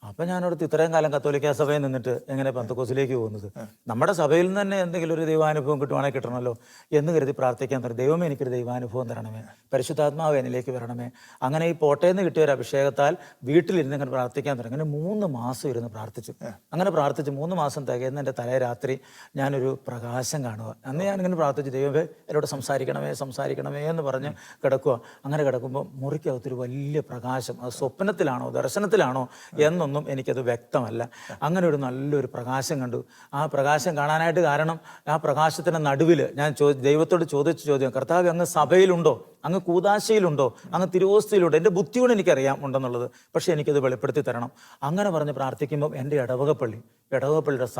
അപ്പം ഞാനവിടുത്തെ ഇത്രയും കാലം കത്തോലിക്ക സഭയിൽ നിന്നിട്ട് എങ്ങനെ പെന്തക്കോസിലേക്ക് പോകുന്നത്? നമ്മുടെ സഭയിൽ നിന്ന് തന്നെ എന്തെങ്കിലും ഒരു ദൈവാനുഭവം കിട്ടുവാണെങ്കിൽ കിട്ടണമല്ലോ എന്ന് കരുതി പ്രാർത്ഥിക്കാൻ തുടങ്ങി. ദൈവമേ എനിക്കൊരു ദൈവാനുഭവം തരണമേ, പരിശുദ്ധാത്മാവ് എന്നിലേക്ക് വരണമേ. അങ്ങനെ ഈ പോട്ടയിൽ നിന്ന് കിട്ടിയ ഒരു അഭിഷേകത്താൽ വീട്ടിലിരുന്ന് ഇങ്ങനെ പ്രാർത്ഥിക്കാൻ തുടങ്ങി. അങ്ങനെ 3 മാസം ഇരുന്ന് പ്രാർത്ഥിച്ചു. അങ്ങനെ പ്രാർത്ഥിച്ച് 3 മാസം തികയുന്ന എൻ്റെ തലേ രാത്രി ഞാനൊരു പ്രകാശം കാണുക. അന്ന് ഞാനിങ്ങനെ പ്രാർത്ഥിച്ചു, ദൈവമേ എന്നോട് സംസാരിക്കണമേ എന്ന് പറഞ്ഞ് കിടക്കുക. അങ്ങനെ കിടക്കുമ്പോൾ മുറിക്കകത്തൊരു വലിയ പ്രകാശം. അത് സ്വപ്നത്തിലാണോ ദർശനത്തിലാണോ എന്നൊന്നും എനിക്കത് വ്യക്തമല്ല. അങ്ങനെ ഒരു നല്ലൊരു പ്രകാശം കണ്ടു. ആ പ്രകാശം കാണാനായിട്ട് കാരണം, ആ പ്രകാശത്തിൻ്റെ നടുവിൽ ഞാൻ ദൈവത്തോട് ചോദിച്ച ചോദ്യം, കർത്താവ് അങ്ങ് സഭയിലുണ്ടോ, അങ്ങ് കൂദാശയിലുണ്ടോ, അങ്ങ് തിരുവോസ്തിയിലുണ്ടോ? എൻ്റെ ബുദ്ധിയോട് എനിക്കറിയാം ഉണ്ടെന്നുള്ളത്, പക്ഷേ എനിക്കത് വെളിപ്പെടുത്തി തരണം. അങ്ങനെ പറഞ്ഞ് പ്രാർത്ഥിക്കുമ്പം എൻ്റെ ഇടവകപ്പള്ളിയുടെ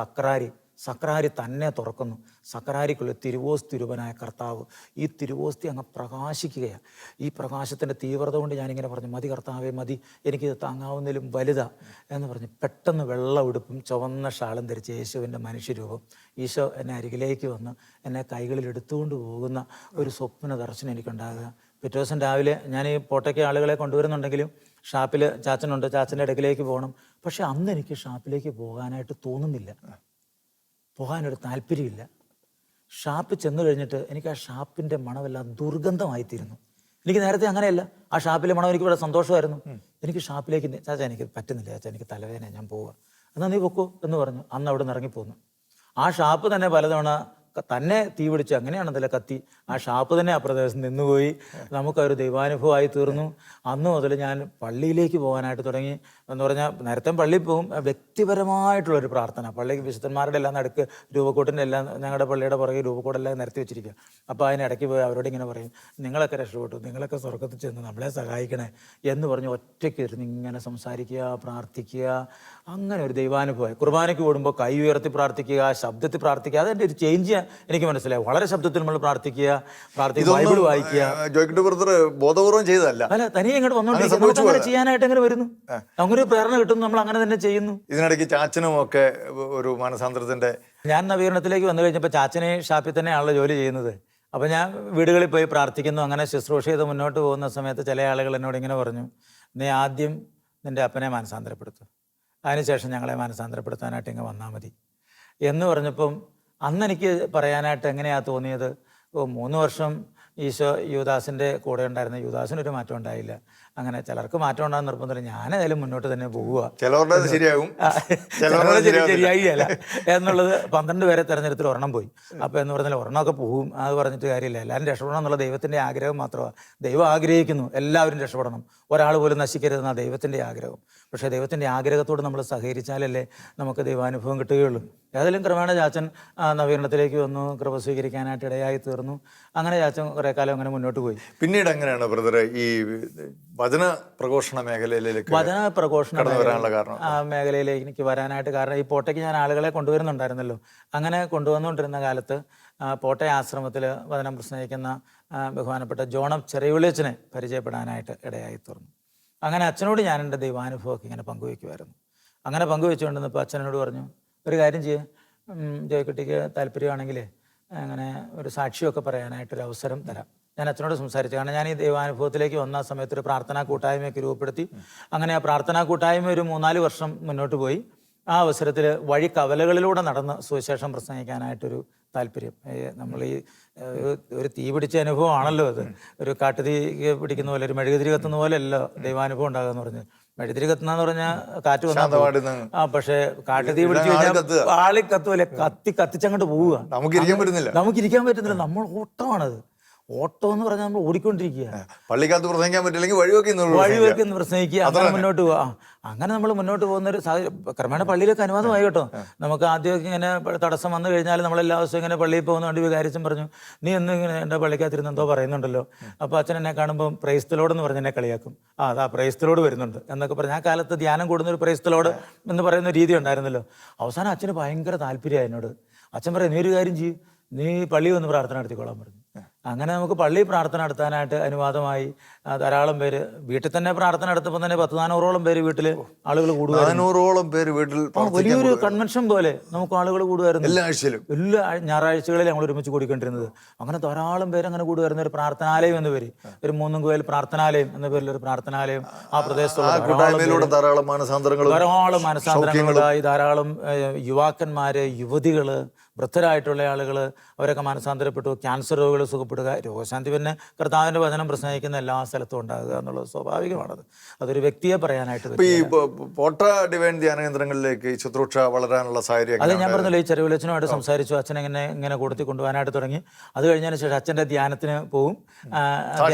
സക്രാരി തന്നെ തുറക്കുന്നു. സക്രാരിക്കുള്ള തിരുവോസ്തിരൂപനായ കർത്താവ്, ഈ തിരുവോസ്തി അങ്ങ് പ്രകാശിക്കുകയാണ്. ഈ പ്രകാശത്തിൻ്റെ തീവ്രത കൊണ്ട് ഞാനിങ്ങനെ പറഞ്ഞു, മതി കർത്താവേ മതി, എനിക്കിത് താങ്ങാവുന്നതിലും വലുതാ എന്ന് പറഞ്ഞ് പെട്ടെന്ന് വെള്ള ഉടുപ്പും ചുവന്ന ഷാളും ധരിച്ച യേശുവിൻ്റെ മനുഷ്യരൂപം, ഈശോ എന്നെ അരികിലേക്ക് വന്ന് എന്നെ കൈകളിൽ എടുത്തുകൊണ്ട് പോകുന്ന ഒരു സ്വപ്ന ദർശനം എനിക്കുണ്ടാകുക. പിറ്റേ ദിവസം രാവിലെ ഞാൻ ഈ പോട്ടയ്ക്ക് ആളുകളെ കൊണ്ടുവരുന്നുണ്ടെങ്കിലും ഷാപ്പിൽ ചാച്ചനുണ്ട്, ചാച്ചൻ്റെ അടുക്കിലേക്ക് പോകണം. പക്ഷെ അന്ന് എനിക്ക് ഷാപ്പിലേക്ക് പോകാനായിട്ട് തോന്നുന്നില്ല, പോകാനൊരു താല്പര്യമില്ല. ഷാപ്പിൽ ചെന്ന് കഴിഞ്ഞിട്ട് എനിക്ക് ആ ഷാപ്പിൻ്റെ മണമെല്ലാം ദുർഗന്ധമായിത്തീരുന്നു. എനിക്ക് നേരത്തെ അങ്ങനെയല്ല, ആ ഷാപ്പിലെ മണം എനിക്ക് വളരെ സന്തോഷമായിരുന്നു. എനിക്ക് ഷാപ്പിലേക്ക്, ചാച്ചാ എനിക്ക് പറ്റുന്നില്ല, ചാച്ചാ എനിക്ക് തലവേദന, ഞാൻ പോവുക. എന്നാൽ നീ പൊക്കോ എന്ന് പറഞ്ഞു. അന്ന് അവിടെ നിന്ന് ഇറങ്ങിപ്പോന്നു. ആ ഷാപ്പ് തന്നെ പലതവണ തന്നെ തീ പിടിച്ച് അങ്ങനെയാണെന്നല്ല കത്തി ആ ഷാപ്പ് തന്നെ ആ പ്രദേശത്ത് നിന്നുപോയി. നമുക്കൊരു ദൈവാനുഭവമായി തീർന്നു. അന്ന് മുതൽ ഞാൻ പള്ളിയിലേക്ക് പോകാനായിട്ട് തുടങ്ങി. എന്ന് പറഞ്ഞാൽ നേരത്തെ പള്ളിയിൽ പോകും, വ്യക്തിപരമായിട്ടുള്ളൊരു പ്രാർത്ഥന. പള്ളിക്ക് വിശുദ്ധന്മാരുടെ എല്ലാം നടുക്ക് രൂപക്കൂട്ടിൻ്റെ എല്ലാം ഞങ്ങളുടെ പള്ളിയുടെ പുറകെ രൂപക്കൂടെല്ലാം നിരത്തി വെച്ചിരിക്കുക. അപ്പോൾ അതിനിടയ്ക്ക് പോയി അവരോട് ഇങ്ങനെ പറയും, നിങ്ങളൊക്കെ രക്ഷപ്പെട്ടു, നിങ്ങളൊക്കെ സ്വർഗത്തിൽ ചെന്ന് നമ്മളെ സഹായിക്കണേ എന്ന് പറഞ്ഞ് ഒറ്റയ്ക്ക് ഇരുന്ന് ഇങ്ങനെ സംസാരിക്കുക, പ്രാർത്ഥിക്കുക. അങ്ങനെ ഒരു ദൈവാനുഭവം. കുർബാനയ്ക്ക് കൂടുമ്പോൾ കൈ ഉയർത്തി പ്രാർത്ഥിക്കുക, ശബ്ദത്തിൽ പ്രാർത്ഥിക്കുക. അതെൻ്റെ ഒരു ചേഞ്ച് എനിക്ക് മനസ്സിലായി. വളരെ ശബ്ദത്തിൽ നമ്മൾ പ്രാർത്ഥിക്കുക, ബൈബിൾ വായിക്കുക. ജോയ്ക്കുട്ടി ബ്രദർ ബോധപൂർവം ചെയ്തതല്ല, അല്ല തനിയെ ഇങ്ങോട്ട് വന്നോണ്ടിരിക്കും. അങ്ങനെ ചെയ്യാനായിട്ട് എങ്ങനെ വരുന്നു? അങ്ങനെ ഒരു പ്രേരണ കിട്ടുന്നു, നമ്മൾ അങ്ങനെ തന്നെ ചെയ്യുന്നു. ഇതിനിടയ്ക്ക് ചാച്ചനും ഒക്കെ ഒരു മാനസാന്തരത്തിന്റെ ഞാൻ നവീകരണത്തിലേക്ക് വന്നു കഴിഞ്ഞപ്പോൾ ചാച്ചനെ ഷാപ്പിൽ തന്നെയാണല്ലോ ജോലി ചെയ്യുന്നത്. അപ്പോൾ ഞാൻ വീടുകളിൽ പോയി പ്രാർത്ഥിക്കുന്നു. അങ്ങനെ ശുശ്രൂഷ ചെയ്ത് മുന്നോട്ട് പോകുന്ന സമയത്ത് ചില ആളുകൾ എന്നോട് ഇങ്ങനെ പറഞ്ഞു, നീ ആദ്യം നിൻ്റെ അപ്പനെ മാനസാന്തരപ്പെടുത്തും, അതിനുശേഷം ഞങ്ങളെ മാനസാന്തരപ്പെടുത്താനായിട്ട് ഇങ്ങ് വന്നാൽ മതി എന്ന് പറഞ്ഞപ്പം അന്ന് എനിക്ക് പറയാനായിട്ട് എങ്ങനെയാണ് തോന്നിയത്, 3 വർഷം ഈശോ യൂദാസിൻ്റെ കൂടെ ഉണ്ടായിരുന്ന യൂദാസിനൊരു മാറ്റം ഉണ്ടായില്ല. അങ്ങനെ ചിലർക്ക് മാറ്റം ഉണ്ടാകുന്ന നിർബന്ധമില്ല, ഞാനേതായാലും മുന്നോട്ട് തന്നെ പോവുക. ചിലവരുടെ ശരിയാകും, ശരിയായില്ല എന്നുള്ളത് 12 പേരെ തെരഞ്ഞെടുത്തിൽ ഒരെണ്ണം പോയി. അപ്പോൾ എന്ന് പറഞ്ഞാൽ ഒരെണ്ണമൊക്കെ പോകും, അത് പറഞ്ഞിട്ട് കാര്യമില്ല. എല്ലാവരും രക്ഷപ്പെടണം എന്നുള്ള ദൈവത്തിൻ്റെ ആഗ്രഹം മാത്രമാണ്. ദൈവം ആഗ്രഹിക്കുന്നു എല്ലാവരും രക്ഷപ്പെടണം, ഒരാൾ പോലും നശിക്കരുതെന്നാണ് ദൈവത്തിൻ്റെ ആഗ്രഹം. പക്ഷേ ദൈവത്തിൻ്റെ ആഗ്രഹത്തോട് നമ്മൾ സഹകരിച്ചാലല്ലേ നമുക്ക് ദൈവാനുഭവം കിട്ടുകയുള്ളൂ. ഏതായാലും ക്രമേണ ചാച്ചൻ നവീകരണത്തിലേക്ക് വന്നു, കൃപ സ്വീകരിക്കാനായിട്ട് ഇടയായി തീർന്നു. അങ്ങനെ ചാച്ചൻ കുറേ കാലം അങ്ങനെ മുന്നോട്ട് പോയി. പിന്നീട് എങ്ങനെയാണ് ബ്രദറെ ഈ വചന പ്രഘോഷണ മേഖലയിലേക്ക് ആ മേഖലയിലേക്ക് എനിക്ക് വരാനായിട്ട് കാരണം ഈ പോട്ടയ്ക്ക് ഞാൻ ആളുകളെ കൊണ്ടുവരുന്നുണ്ടായിരുന്നല്ലോ. അങ്ങനെ കൊണ്ടുവന്നുകൊണ്ടിരുന്ന കാലത്ത് പോട്ടെ ആശ്രമത്തിൽ വചനം പ്രസംഗിക്കുന്ന ബഹുമാനപ്പെട്ട ജോണം ചെറിയുള്ളിയച്ഛനെ പരിചയപ്പെടാനായിട്ട് ഇടയായി തീർന്നു. അങ്ങനെ അച്ഛനോട് ഞാൻ എൻ്റെ ദൈവാനുഭവമൊക്കെ ഇങ്ങനെ പങ്കുവയ്ക്കുമായിരുന്നു. അങ്ങനെ പങ്കുവെച്ചുകൊണ്ടിരുന്നപ്പോൾ അച്ഛനോട് പറഞ്ഞു, ഒരു കാര്യം ചെയ്യുക, ജോയ്ക്കുട്ടിക്ക് താല്പര്യമാണെങ്കിൽ അങ്ങനെ ഒരു സാക്ഷിയൊക്കെ പറയാനായിട്ടൊരു അവസരം തരാം. ഞാൻ അച്ഛനോട് സംസാരിച്ചു. കാരണം ഞാൻ ഈ ദൈവാനുഭവത്തിലേക്ക് വന്ന സമയത്ത് ഒരു പ്രാർത്ഥനാ കൂട്ടായ്മയൊക്കെ രൂപപ്പെടുത്തി. അങ്ങനെ ആ പ്രാർത്ഥനാ കൂട്ടായ്മ ഒരു 3-4 വർഷം മുന്നോട്ട് പോയി. ആ അവസരത്തിൽ വഴി കവലകളിലൂടെ നടന്ന് സുവിശേഷം പ്രസംഗിക്കാനായിട്ടൊരു താല്പര്യം. നമ്മൾ ഈ ഒരു തീ പിടിച്ച അനുഭവമാണല്ലോ അത്. ഒരു കാട്ടുതീ പിടിക്കുന്ന പോലെ, ഒരു മെഴുകുതിരി കത്തുന്ന പോലെ അല്ല ദൈവാനുഭവം ഉണ്ടാകുക എന്ന് പറഞ്ഞത്. മെഴുകുതിരി കത്തുന്ന പറഞ്ഞാൽ കാറ്റ് വന്നാൽ പക്ഷേ കാട്ടുതീ പിടിച്ചു കഴിഞ്ഞാൽ ആളി കത്തുമല്ലേ, കത്തിച്ചങ്ങോട്ട് പോവുക. നമുക്കിരിക്കാൻ പറ്റുന്നില്ല. നമ്മൾ ഓട്ടമാണത്. ഓട്ടം എന്ന് പറഞ്ഞാൽ നമ്മൾ ഓടിക്കൊണ്ടിരിക്കുക. പള്ളിക്കകത്ത് പ്രസംഗിക്കാൻ പറ്റില്ലെങ്കിൽ വഴിവെക്കി പ്രസംഗിക്കുക, അങ്ങനെ മുന്നോട്ട് പോവുക. അങ്ങനെ നമ്മൾ മുന്നോട്ട് പോകുന്ന ഒരു സാഹചര്യം ക്രമേണ പള്ളിയിലൊക്കെ അനുവാദമായി കേട്ടോ. നമുക്ക് ആദ്യമൊക്കെ ഇങ്ങനെ തടസ്സം വന്നു കഴിഞ്ഞാൽ നമ്മളെല്ലാ ദിവസവും ഇങ്ങനെ പള്ളിയിൽ പോകുന്നതുകൊണ്ട് വികാരിച്ചും പറഞ്ഞു, നീ എന്ന് ഇങ്ങനെ എൻ്റെ പള്ളിക്കകത്തിരുന്ന് എന്തോ പറയുന്നുണ്ടല്ലോ. അപ്പോൾ അച്ഛൻ എന്നെ കാണുമ്പോൾ പ്രൈസ്തലോട് എന്ന് പറഞ്ഞ് എന്നെ കളിയാക്കും. അതാ പ്രൈസ്തലോട് വരുന്നുണ്ട് എന്നൊക്കെ പറഞ്ഞ് ആ കാലത്ത് ധ്യാനം കൂടുന്ന ഒരു പ്രൈസ്തലോട് എന്ന് പറയുന്ന രീതി ഉണ്ടായിരുന്നല്ലോ. അവസാനം അച്ഛന് ഭയങ്കര താല്പര്യമായി എന്നോട്. അച്ഛൻ പറയും, നീ ഒരു കാര്യം ചെയ്യും, നീ പള്ളി വന്ന് പ്രാർത്ഥന നടത്തിക്കോളാൻ പറഞ്ഞു. അങ്ങനെ നമുക്ക് പള്ളി പ്രാർത്ഥന നടത്താനായിട്ട് അനുവാദമായി. ധാരാളം പേര് വീട്ടിൽ തന്നെ പ്രാർത്ഥന നടത്തുമ്പോൾ തന്നെ 100-400ഓളം പേര് വീട്ടിൽ ആളുകൾ കൂടുമായിരുന്നു. 400ഓളം പേര് വീട്ടിൽ വലിയൊരു കൺവെൻഷൻ പോലെ നമുക്ക് ആളുകൾ കൂടുമായിരുന്നു. എല്ലാ ഞായറാഴ്ചകളിൽ ഞങ്ങൾ ഒരുമിച്ച് കൂടിക്കൊണ്ടിരുന്നത്. അങ്ങനെ ധാരാളം പേര് അങ്ങനെ കൂടുമായിരുന്നു. ഒരു പ്രാർത്ഥനാലയം എന്ന പേര്, ഒരു 3 കോയിൽ പ്രാർത്ഥനാലയം എന്ന പേരിൽ ഒരു പ്രാർത്ഥനാലയം ആ പ്രദേശത്തുള്ള ധാരാളം മാനസാന്തരങ്ങളുണ്ടായി. ധാരാളം യുവാക്കന്മാര്, യുവതികള്, വൃദ്ധരായിട്ടുള്ള ആളുകൾ, അവരൊക്കെ മാനസാന്തരപ്പെട്ടു. ക്യാൻസർ രോഗികൾ സുഖപ്പെടുക, രോഗശാന്തി. പിന്നെ കർത്താവിൻ്റെ വചനം പ്രസംഗിക്കുന്ന എല്ലാ സ്ഥലത്തും ഉണ്ടാകുക എന്നുള്ളത് സ്വാഭാവികമാണത്. അതൊരു വ്യക്തിയെ പറയാനായിട്ട്. ഈ പോട്ട ഡിവൈൻ ധ്യാന കേന്ദ്രങ്ങളിലേക്ക് ശുശ്രൂഷ വളരാനുള്ള സാഹചര്യം അത് ഞാൻ പറഞ്ഞല്ലോ, ഈ ചെറിയ സംസാരിച്ചു. അച്ഛൻ ഇങ്ങനെ കൊടുത്തി കൊണ്ടുപോകാനായിട്ട് തുടങ്ങി. അത് കഴിഞ്ഞതിന് ശേഷം അച്ഛൻ്റെ ധ്യാനത്തിന് പോവും.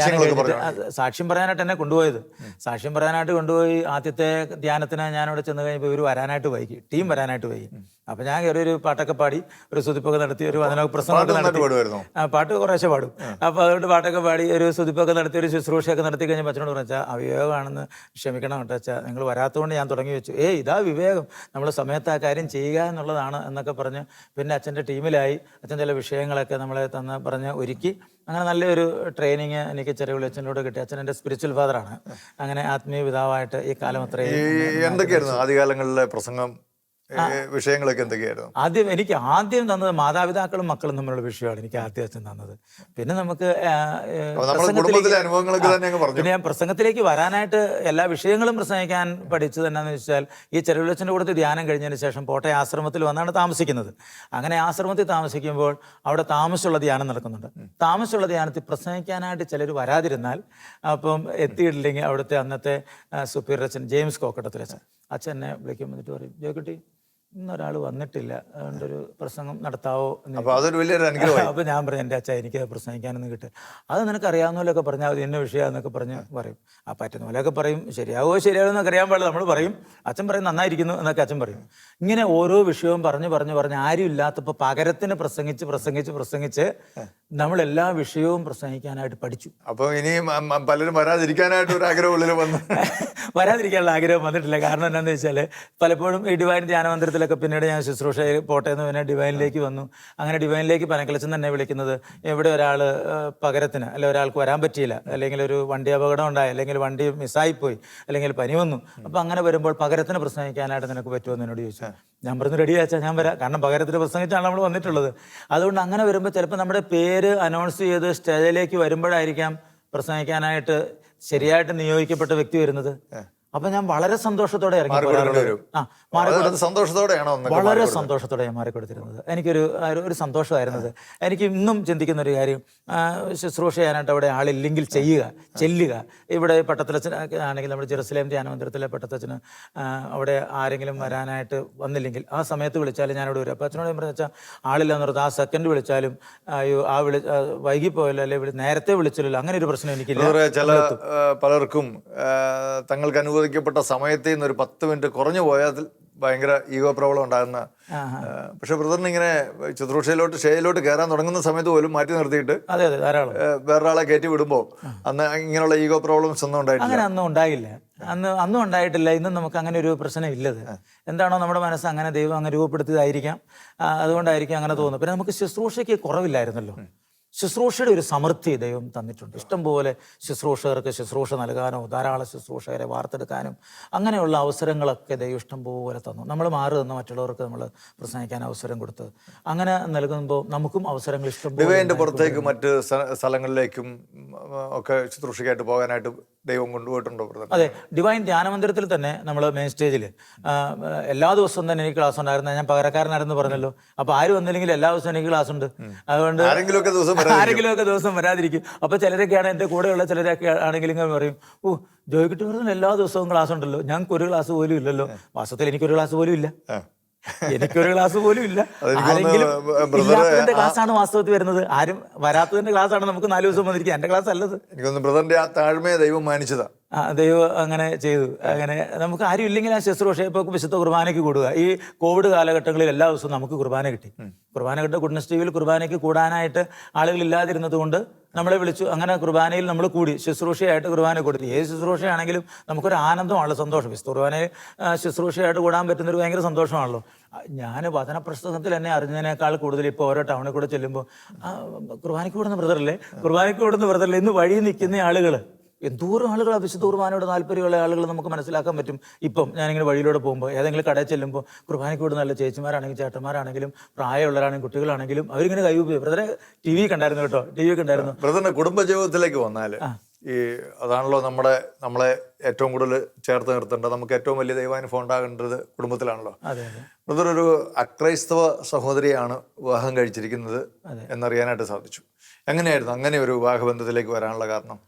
സാക്ഷ്യം പറയാനായിട്ട് എന്നെ കൊണ്ടുപോയത്. സാക്ഷ്യം പറയാനായിട്ട് കൊണ്ടുപോയി. ആദ്യത്തെ ധ്യാനത്തിന് ഞാനിവിടെ ചെന്ന് കഴിഞ്ഞപ്പോൾ ഇവർ വരാനായിട്ട് വൈകി, ടീം വരാനായിട്ട് വൈകി. അപ്പം ഞാൻ കയറി ഒരു പാട്ടൊക്കെ പാടി, ഒരു സ്തുതിപ്പൊക്കെ നടത്തി, ഒരു വചന പ്രസംഗമൊക്കെ നടത്തി. പാട്ട് കുറേശ്ശെ പാടും. അപ്പോൾ അതുകൊണ്ട് പാട്ടൊക്കെ പാടി, ഒരു സ്തുതിപ്പൊക്കെ നടത്തി, ഒരു ശുശ്രൂഷയൊക്കെ നടത്തി കഴിഞ്ഞപ്പോൾ അച്ഛനോട് പറഞ്ഞാൽ, അവിവേകമാണെന്ന് ക്ഷമിക്കണം കേട്ടോ അച്ഛാ, നിങ്ങൾ വരാത്തതുകൊണ്ട് ഞാൻ തുടങ്ങി വെച്ചു. ഇതാ വിവേകം, നമ്മൾ സമയത്ത് ആ കാര്യം ചെയ്യുക എന്നുള്ളതാണ് എന്നൊക്കെ പറഞ്ഞ് പിന്നെ അച്ഛൻ്റെ ടീമിലായി. അച്ഛൻ ചില വിഷയങ്ങളൊക്കെ നമ്മളെ പറഞ്ഞ് ഒരുക്കി. അങ്ങനെ നല്ലൊരു ട്രെയിനിങ് എനിക്ക് ചെറിയുള്ളിയച്ഛനോട് കിട്ടി. അച്ഛൻ എൻ്റെ സ്പിരിച്വൽ ഫാദറാണ്. അങ്ങനെ ആത്മീയ പിതാവായിട്ട് ഈ കാലം അത്രയും. എന്തൊക്കെയായിരുന്നു ആദ്യകാലങ്ങളിലെ പ്രസംഗം വിഷയങ്ങളൊക്കെ എന്തൊക്കെയായിരുന്നു? എനിക്ക് ആദ്യം തന്നത് മാതാപിതാക്കളും മക്കളും തമ്മിലുള്ള വിഷയമാണ് എനിക്ക് ആദ്യം അച്ഛൻ തന്നത്. പിന്നെ നമുക്ക് പിന്നെ ഞാൻ പ്രസംഗത്തിലേക്ക് വരാനായിട്ട് എല്ലാ വിഷയങ്ങളും പ്രസംഗിക്കാൻ പഠിച്ചത് എന്നാന്ന് വെച്ചാൽ, ഈ ചെറിയുള്ളച്ഛൻ്റെ കൂടെ ധ്യാനം കഴിഞ്ഞതിന് ശേഷം പോട്ടെ ആശ്രമത്തിൽ വന്നാണ് താമസിക്കുന്നത്. അങ്ങനെ ആശ്രമത്തിൽ താമസിക്കുമ്പോൾ അവിടെ താമസമുള്ള ധ്യാനം നടക്കുന്നുണ്ട്. താമസമുള്ള ധ്യാനത്തിൽ പ്രസംഗിക്കാനായിട്ട് ചിലർ വരാതിരുന്നാൽ, അപ്പം എത്തിയിട്ടില്ലെങ്കിൽ അവിടുത്തെ അന്നത്തെ സുപ്പീരിയർ അച്ഛൻ ജെയിംസ് കോക്കട്ടത്തിലച്ഛൻ, അച്ഛൻ എന്നെ വിളിക്കും. എന്നിട്ട് പറയും, ജോയ്ക്കുട്ടി ഇന്നൊരാൾ വന്നിട്ടില്ല, അതുകൊണ്ടൊരു പ്രസംഗം നടത്താവോ എന്ന് അപ്പൊ അതൊരു വലിയൊരു അനുഗ്രഹമായി. അപ്പോൾ ഞാൻ പറഞ്ഞു, എൻ്റെ അച്ഛാ എനിക്ക് പ്രസംഗിക്കാനൊന്നും കിട്ടും, അത് നിനക്ക് അറിയാവുന്ന പറഞ്ഞാൽ അത് എന്നെ വിഷയമാണെന്നൊക്കെ പറഞ്ഞ് പറയും. ആ പറ്റുന്ന പോലെയൊക്കെ പറയും. ശരിയാവോ എന്നൊക്കെ അറിയാൻ പാടില്ല, നമ്മൾ പറയും. അച്ഛൻ പറയും നന്നായിരിക്കുന്നു എന്നൊക്കെ അച്ഛൻ പറയും. ഇങ്ങനെ ഓരോ വിഷയവും പറഞ്ഞ് ആരും ഇല്ലാത്തപ്പോൾ പകരത്തിന് പ്രസംഗിച്ച് നമ്മളെല്ലാ വിഷയവും പ്രസംഗിക്കാനായിട്ട് പഠിച്ചു. അപ്പോൾ ഇനിയും പലരും വരാതിരിക്കാനായിട്ട് ഒരു ആഗ്രഹം ഉള്ളിൽ വന്നു. വരാതിരിക്കാനുള്ള ആഗ്രഹം വന്നിട്ടില്ല. കാരണം എന്താണെന്ന് വെച്ചാൽ പലപ്പോഴും ഈ ഡിവൈൻ ധ്യാന മന്ദിരത്തിലൊക്കെ പിന്നീട് ഞാൻ ശുശ്രൂഷ പോട്ടെ എന്ന് പിന്നെ ഡിവൈനിലേക്ക് വന്നു. അങ്ങനെ ഡിവൈനിലേക്ക് പനക്കലച്ചൻ തന്നെ വിളിക്കുന്നത്, എവിടെ ഒരാൾ പകരത്തിന് അല്ലെ ഒരാൾക്ക് വരാൻ പറ്റിയില്ല, അല്ലെങ്കിൽ ഒരു വണ്ടി അപകടം ഉണ്ടായി, അല്ലെങ്കിൽ വണ്ടി മിസ്സായിപ്പോയി, അല്ലെങ്കിൽ പനി വന്നു, അപ്പോൾ അങ്ങനെ വരുമ്പോൾ പകരത്തിന് പ്രസംഗിക്കാനായിട്ട് നിനക്ക് പറ്റുമോ എന്ന് എന്നോട് ചോദിച്ചു. ഞാൻ പറഞ്ഞു റെഡി ആച്ചാൽ ഞാൻ വരാം, കാരണം പകരത്തിന് പ്രസംഗിച്ചാണ് നമ്മൾ വന്നിട്ടുള്ളത്. അതുകൊണ്ട് അങ്ങനെ വരുമ്പോൾ ചിലപ്പോൾ നമ്മുടെ പേര് അനൗൺസ് ചെയ്ത് സ്റ്റേജിലേക്ക് വരുമ്പോഴായിരിക്കാം പ്രസംഗിക്കാനായിട്ട് ശരിയായിട്ട് നിയോഗിക്കപ്പെട്ട വ്യക്തി വരുന്നത്. അപ്പൊ ഞാൻ വളരെ സന്തോഷത്തോടെ ഇറങ്ങി സന്തോഷത്തോടെയാണോ? വളരെ സന്തോഷത്തോടെ ഞാൻ മാറിക്കൊടുത്തിരുന്നത്. എനിക്കൊരു സന്തോഷമായിരുന്നത്. എനിക്ക് ഇന്നും ചിന്തിക്കുന്ന ഒരു കാര്യം, ശുശ്രൂഷ ചെയ്യാനായിട്ട് അവിടെ ആളില്ലെങ്കിൽ ചെല്ലുക. ഇവിടെ പട്ടത്തലച്ചൻ ആണെങ്കിൽ നമ്മുടെ ജെറുസലേം ധ്യാന മന്ദിരത്തിലെ പട്ടത്തച്ഛന് അവിടെ ആരെങ്കിലും വരാനായിട്ട് വന്നില്ലെങ്കിൽ ആ സമയത്ത് വിളിച്ചാലും ഞാനിവിടെ വരും. അപ്പോൾ അച്ഛനോട് ഞാൻ പറഞ്ഞു, വെച്ചാൽ ആളില്ല എന്ന് പറഞ്ഞാൽ ആ സെക്കൻഡ് വിളിച്ചാലും അയ്യോ വൈകിപ്പോയല്ലോ, അല്ലെങ്കിൽ നേരത്തെ വിളിച്ചില്ലല്ലോ, അങ്ങനെ ഒരു പ്രശ്നം എനിക്കില്ല. ചില പലർക്കും തങ്ങൾക്ക് അനുവദിക്കപ്പെട്ട സമയത്ത് നിന്ന് ഒരു 10 മിനിറ്റ് കുറഞ്ഞു പോയാൽ ഭയങ്കര ഈഗോ പ്രോബ്ലം ഉണ്ടാകുന്ന. പക്ഷെ ബ്രദറിന് ഇങ്ങനെ ശുശ്രൂഷയിലോട്ട് സ്റ്റേജിലോട്ട് കയറാൻ തുടങ്ങുന്ന സമയത്ത് പോലും മാറ്റി നിർത്തിയിട്ട് വേറൊരാളെ കയറ്റി വിടുമ്പോൾ അന്ന് ഇങ്ങനെയുള്ള ഈഗോ പ്രോബ്ലംസ് ഒന്നും ഉണ്ടായിട്ടില്ല. അങ്ങനെ അന്നും ഉണ്ടായിട്ടില്ല. ഇന്നും നമുക്ക് അങ്ങനെ ഒരു പ്രശ്നം ഇല്ലത്. എന്താണോ നമ്മുടെ മനസ്സ് അങ്ങനെ ദൈവം അങ്ങനെ രൂപപ്പെടുത്തിയതായിരിക്കാം, അതുകൊണ്ടായിരിക്കും അങ്ങനെ തോന്നുന്നു. പിന്നെ നമുക്ക് ശുശ്രൂഷയ്ക്ക് കുറവില്ലായിരുന്നല്ലോ. ശുശ്രൂഷയുടെ ഒരു സമൃദ്ധി ദൈവം തന്നിട്ടുണ്ട്. ഇഷ്ടംപോലെ ശുശ്രൂഷകർക്ക് ശുശ്രൂഷ നൽകാനോ ധാരാളം ശുശ്രൂഷകരെ വാർത്തെടുക്കാനും അങ്ങനെയുള്ള അവസരങ്ങളൊക്കെ ദൈവം ഇഷ്ടംപോലെ തന്നു. നമ്മൾ മാറി നിന്ന് മറ്റുള്ളവർക്ക് നമ്മൾ പ്രസംഗിക്കാൻ അവസരം കൊടുത്ത് അങ്ങനെ നൽകുമ്പോൾ നമുക്കും അവസരങ്ങൾ ഇഷ്ടംപോലെ പുറത്തേക്ക് മറ്റ് സ്ഥലങ്ങളിലേക്കും ഒക്കെ ശുശ്രൂഷയ്ക്കായിട്ട് പോകാനായിട്ട് ദൈവം കൊണ്ടുപോയിട്ടുണ്ടോ? അതെ, ഡിവൈൻ ധ്യാന മന്ദിരത്തിൽ തന്നെ നമ്മൾ മെയിൻ സ്റ്റേജിൽ എല്ലാ ദിവസവും തന്നെ എനിക്ക് ക്ലാസ് ഉണ്ടായിരുന്നു. ഞാൻ പകരക്കാരനായിരുന്നു പറഞ്ഞല്ലോ. അപ്പോൾ ആര് വന്നില്ലെങ്കിൽ എല്ലാ ദിവസവും എനിക്ക് ക്ലാസ് ഉണ്ട്. അതുകൊണ്ട് ആരെങ്കിലുമൊക്കെ ദിവസം വരാതിരിക്കും. അപ്പോൾ ചിലരൊക്കെയാണ് എൻ്റെ കൂടെയുള്ള ചിലരൊക്കെ ആണെങ്കിലും ഇങ്ങനെ പറയും, ജോയിക്കിട്ട് പറഞ്ഞാൽ എല്ലാ ദിവസവും ക്ലാസ് ഉണ്ടല്ലോ, ഞങ്ങൾക്ക് ഒരു ക്ലാസ് പോലും ഇല്ലല്ലോ. വാസ്തവത്തിൽ എനിക്കൊരു ക്ലാസ് പോലും ഇല്ല. എനിക്കൊരു ക്ലാസ് പോലും ഇല്ല. ആരെങ്കിലും ഇല്ലാത്തതിന്റെ ക്ലാസ്സാണ് വാസ്തവത്തിൽ വരുന്നത്. ആരും വരാത്തതിന്റെ ക്ലാസ്സാണ് നമുക്ക് 4 ദിവസം വന്നിരിക്കുക. എൻ്റെ ക്ലാസ് അല്ലത്. എനിക്കൊന്ന് ബ്രദറിന്റെ ആ താഴ്മയെ ദൈവം മാനിച്ചതാ. ദൈവം അങ്ങനെ ചെയ്തു. അങ്ങനെ നമുക്ക് ആരും ഇല്ലെങ്കിൽ ആ ശുശ്രൂഷ ഇപ്പോൾ വിശുദ്ധ കുർബാനയ്ക്ക് കൂടുക. ഈ കോവിഡ് കാലഘട്ടങ്ങളിൽ എല്ലാ ദിവസവും നമുക്ക് കുർബാന കിട്ടി. ഗുഡ്നസ് ടിവിയിൽ കുർബാനയ്ക്ക് കൂടാനായിട്ട് ആളുകളില്ലാതിരുന്നത് കൊണ്ട് നമ്മളെ വിളിച്ചു. അങ്ങനെ കുർബാനയിൽ നമ്മൾ കൂടി ശുശ്രൂഷയായിട്ട് കുർബാന കൊടുത്തു. ഏത് ശുശ്രൂഷയാണെങ്കിലും നമുക്കൊരു ആനന്ദമാണല്ലോ, സന്തോഷം. വിശുദ്ധ കുർബാനയിൽ ശുശ്രൂഷയായിട്ട് കൂടാൻ പറ്റുന്നൊരു ഭയങ്കര സന്തോഷമാണല്ലോ. ഞാൻ വചനപ്രസംഗത്തിൽ എന്നെ അറിഞ്ഞതിനേക്കാൾ കൂടുതൽ ഇപ്പോൾ ഓരോ ടൗണിൽ കൂടെ ചെല്ലുമ്പോൾ കുർബാനയ്ക്ക് കൂടുന്ന ബ്രദറല്ലേ ഇന്ന് വഴി നിൽക്കുന്ന ആളുകൾ, എന്തോരം ആളുകൾ വിശുദ്ധ കുർബാനയോട് താല്പര്യമുള്ള ആളുകൾ നമുക്ക് മനസ്സിലാക്കാൻ പറ്റും. ഇപ്പം ഞാനിങ്ങനെ വഴിയിലൂടെ പോകുമ്പോൾ ഏതെങ്കിലും കടയിൽ ചെല്ലുമ്പോൾ കുർബാനയ്ക്ക് കൂടുന്ന നല്ല ചേച്ചിമാരാണെങ്കിലും ചേട്ടന്മാരാണെങ്കിലും പ്രായമുള്ളവരാണെങ്കിലും കുട്ടികളാണെങ്കിലും അവരിങ്ങനെ കൈവൂപ്പി. ബ്രദറെ ടി വി കണ്ടായിരുന്നു കേട്ടോ, ടി വി കണ്ടായിരുന്നു. ബ്രദറിന്റെ കുടുംബജീവിതത്തിലേക്ക് വന്നാൽ അതാണല്ലോ നമ്മളെ ഏറ്റവും കൂടുതൽ ചേർത്ത് നിർത്തേണ്ടത്. നമുക്ക് ഏറ്റവും വലിയ ദൈവാനുഭവം ഉണ്ടാകേണ്ടത് കുടുംബത്തിലാണല്ലോ. ബ്രദർ ഒരു അക്രൈസ്തവ സഹോദരിയാണ് വിവാഹം കഴിച്ചിരിക്കുന്നത് എന്നറിയാനായിട്ട് സാധിച്ചു. എങ്ങനെയായിരുന്നു അങ്ങനെ ഒരു വിവാഹബന്ധത്തിലേക്ക് വരാനുള്ള കാരണം?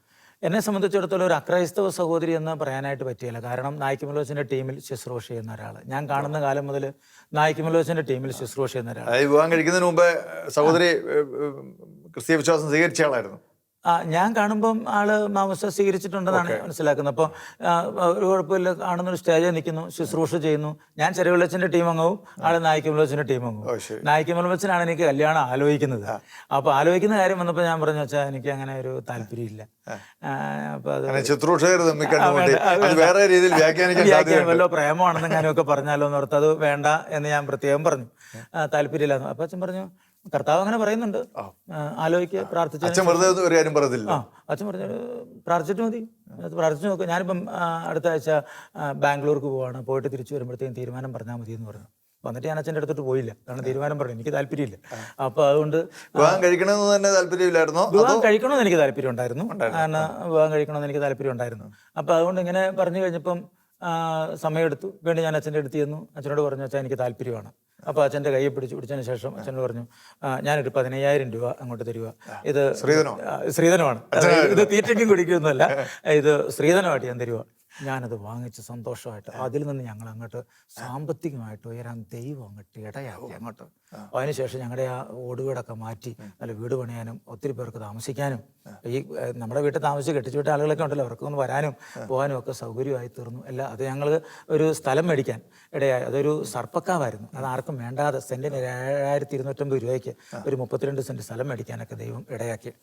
എന്നെ സംബന്ധിച്ചിടത്തോളം ഒരു അക്രൈസ്തവ സഹോദരി എന്ന് പറയാനായിട്ട് പറ്റിയില്ല. കാരണം നായിക്കമലോചിന്റെ ടീമിൽ ശുശ്രൂഷ ചെയ്യുന്ന ഒരാൾ, ഞാൻ കാണുന്ന കാലം മുതൽ നായിക്കമലോചിന്റെ ടീമിൽ ശുശ്രൂഷ ചെയ്യുന്ന ഒരാൾ. വിവാഹം കഴിക്കുന്നതിന് മുമ്പ് സഹോദരി ക്രിസ്തീയ വിശ്വാസം സ്വീകരിച്ച ആളായിരുന്നു. ഞാൻ കാണുമ്പം ആള് മാമോദിസ സ്വീകരിച്ചിട്ടുണ്ടെന്നാണ് മനസ്സിലാക്കുന്നത്. അപ്പോൾ ഒരു കുഴപ്പമില്ല, കാണുന്നൊരു സ്റ്റേജിൽ നിൽക്കുന്നു, ശുശ്രൂഷ ചെയ്യുന്നു. ഞാൻ ചെറുവിളച്ചൻ്റെ ടീം അംഗവും ആള് നായിക്കമലോചിൻ്റെ ടീം അംഗവും. നായിക്കമലോചനാണ് എനിക്ക് കല്യാണം ആലോചിക്കുന്നത്. അപ്പോൾ ആലോചിക്കുന്ന കാര്യം വന്നപ്പോൾ ഞാൻ പറഞ്ഞു വെച്ചാൽ എനിക്ക് അങ്ങനെ ഒരു താല്പര്യമില്ല. അപ്പൊ അത് വല്ലോ പ്രേമമാണെന്ന് ഞാനൊക്കെ പറഞ്ഞാലോ എന്ന് ഓർത്ത് അത് വേണ്ട എന്ന് ഞാൻ പ്രത്യേകം പറഞ്ഞു. താല്പര്യമില്ല. അപ്പൊ അച്ഛൻ പറഞ്ഞു കർത്താവ് അങ്ങനെ പറയുന്നുണ്ട്, ആലോചിക്കുക, പ്രാർത്ഥിച്ചു. അച്ഛൻ പറഞ്ഞു പ്രാർത്ഥിച്ചിട്ട് മതി, പ്രാർത്ഥിച്ചു നോക്കുക. ഞാനിപ്പം അടുത്ത ആഴ്ച ബാംഗ്ലൂർക്ക് പോവാണ്, പോയിട്ട് തിരിച്ചു വരുമ്പോഴത്തേക്കും തീരുമാനം പറഞ്ഞാൽ മതി എന്ന് പറഞ്ഞു. വന്നിട്ട് ഞാൻ അച്ഛൻ്റെ അടുത്തോട്ട് പോയില്ല, കാരണം തീരുമാനം പറഞ്ഞു, എനിക്ക് താല്പര്യമില്ല. അപ്പൊ അതുകൊണ്ട് വിവാഹം കഴിക്കണമെന്ന് തന്നെ താല്പര്യമില്ലായിരുന്നു. വിവാഹം കഴിക്കണമെന്ന് എനിക്ക് താല്പര്യം ഉണ്ടായിരുന്നു. കാരണം വിവാഹം കഴിക്കണമെന്ന് എനിക്ക് താല്പര്യം ഉണ്ടായിരുന്നു. അപ്പൊ അതുകൊണ്ട് ഇങ്ങനെ പറഞ്ഞു കഴിഞ്ഞപ്പം സമയമെടുത്തു. വീണ്ടും ഞാൻ അച്ഛൻ്റെ അടുത്ത് ചെന്നു. അച്ഛനോട് പറഞ്ഞു, അച്ഛൻ എനിക്ക് താല്പര്യമാണ്. അപ്പോൾ അച്ഛൻ്റെ കയ്യെ പിടിച്ചതിന് ശേഷം അച്ഛനോട് പറഞ്ഞു, ഞാനൊരു 15,000 രൂപ അങ്ങോട്ട് തരുക. ഇത് ശ്രീധനമാണ്, ഇത് തീറ്റയ്ക്കും കുടിക്കുന്നതല്ല, ഇത് ശ്രീധനമായിട്ട് ഞാൻ തരുക. ഞാനത് വാങ്ങിച്ച് സന്തോഷമായിട്ട് അതിൽ നിന്ന് ഞങ്ങൾ അങ്ങോട്ട് സാമ്പത്തികമായിട്ട് ഉയരാൻ ദൈവം അങ്ങോട്ട് ഇടയാക്കി അങ്ങോട്ട്. അതിനുശേഷം ഞങ്ങളുടെ ആ ഓടുവീടൊക്കെ മാറ്റി നല്ല വീട് പണിയാനും ഒത്തിരി പേർക്ക് താമസിക്കാനും ഈ നമ്മുടെ വീട്ടിൽ താമസിച്ച് കെട്ടിച്ചു വിട്ട ആളുകളൊക്കെ ഉണ്ടല്ലോ, അവർക്കൊന്ന് വരാനും പോകാനും ഒക്കെ സൗകര്യമായി തീർന്നു. എല്ലാം അത് ഞങ്ങൾ ഒരു സ്ഥലം മേടിക്കാൻ ഇടയായി. അതൊരു സർപ്പക്കാവായിരുന്നു, അത് ആർക്കും വേണ്ടാതെ സെൻറ്റിന് 7250 രൂപയ്ക്ക് ഒരു 32 സെൻറ്റ് സ്ഥലം മേടിക്കാനൊക്കെ ദൈവം ഇടയാക്കി.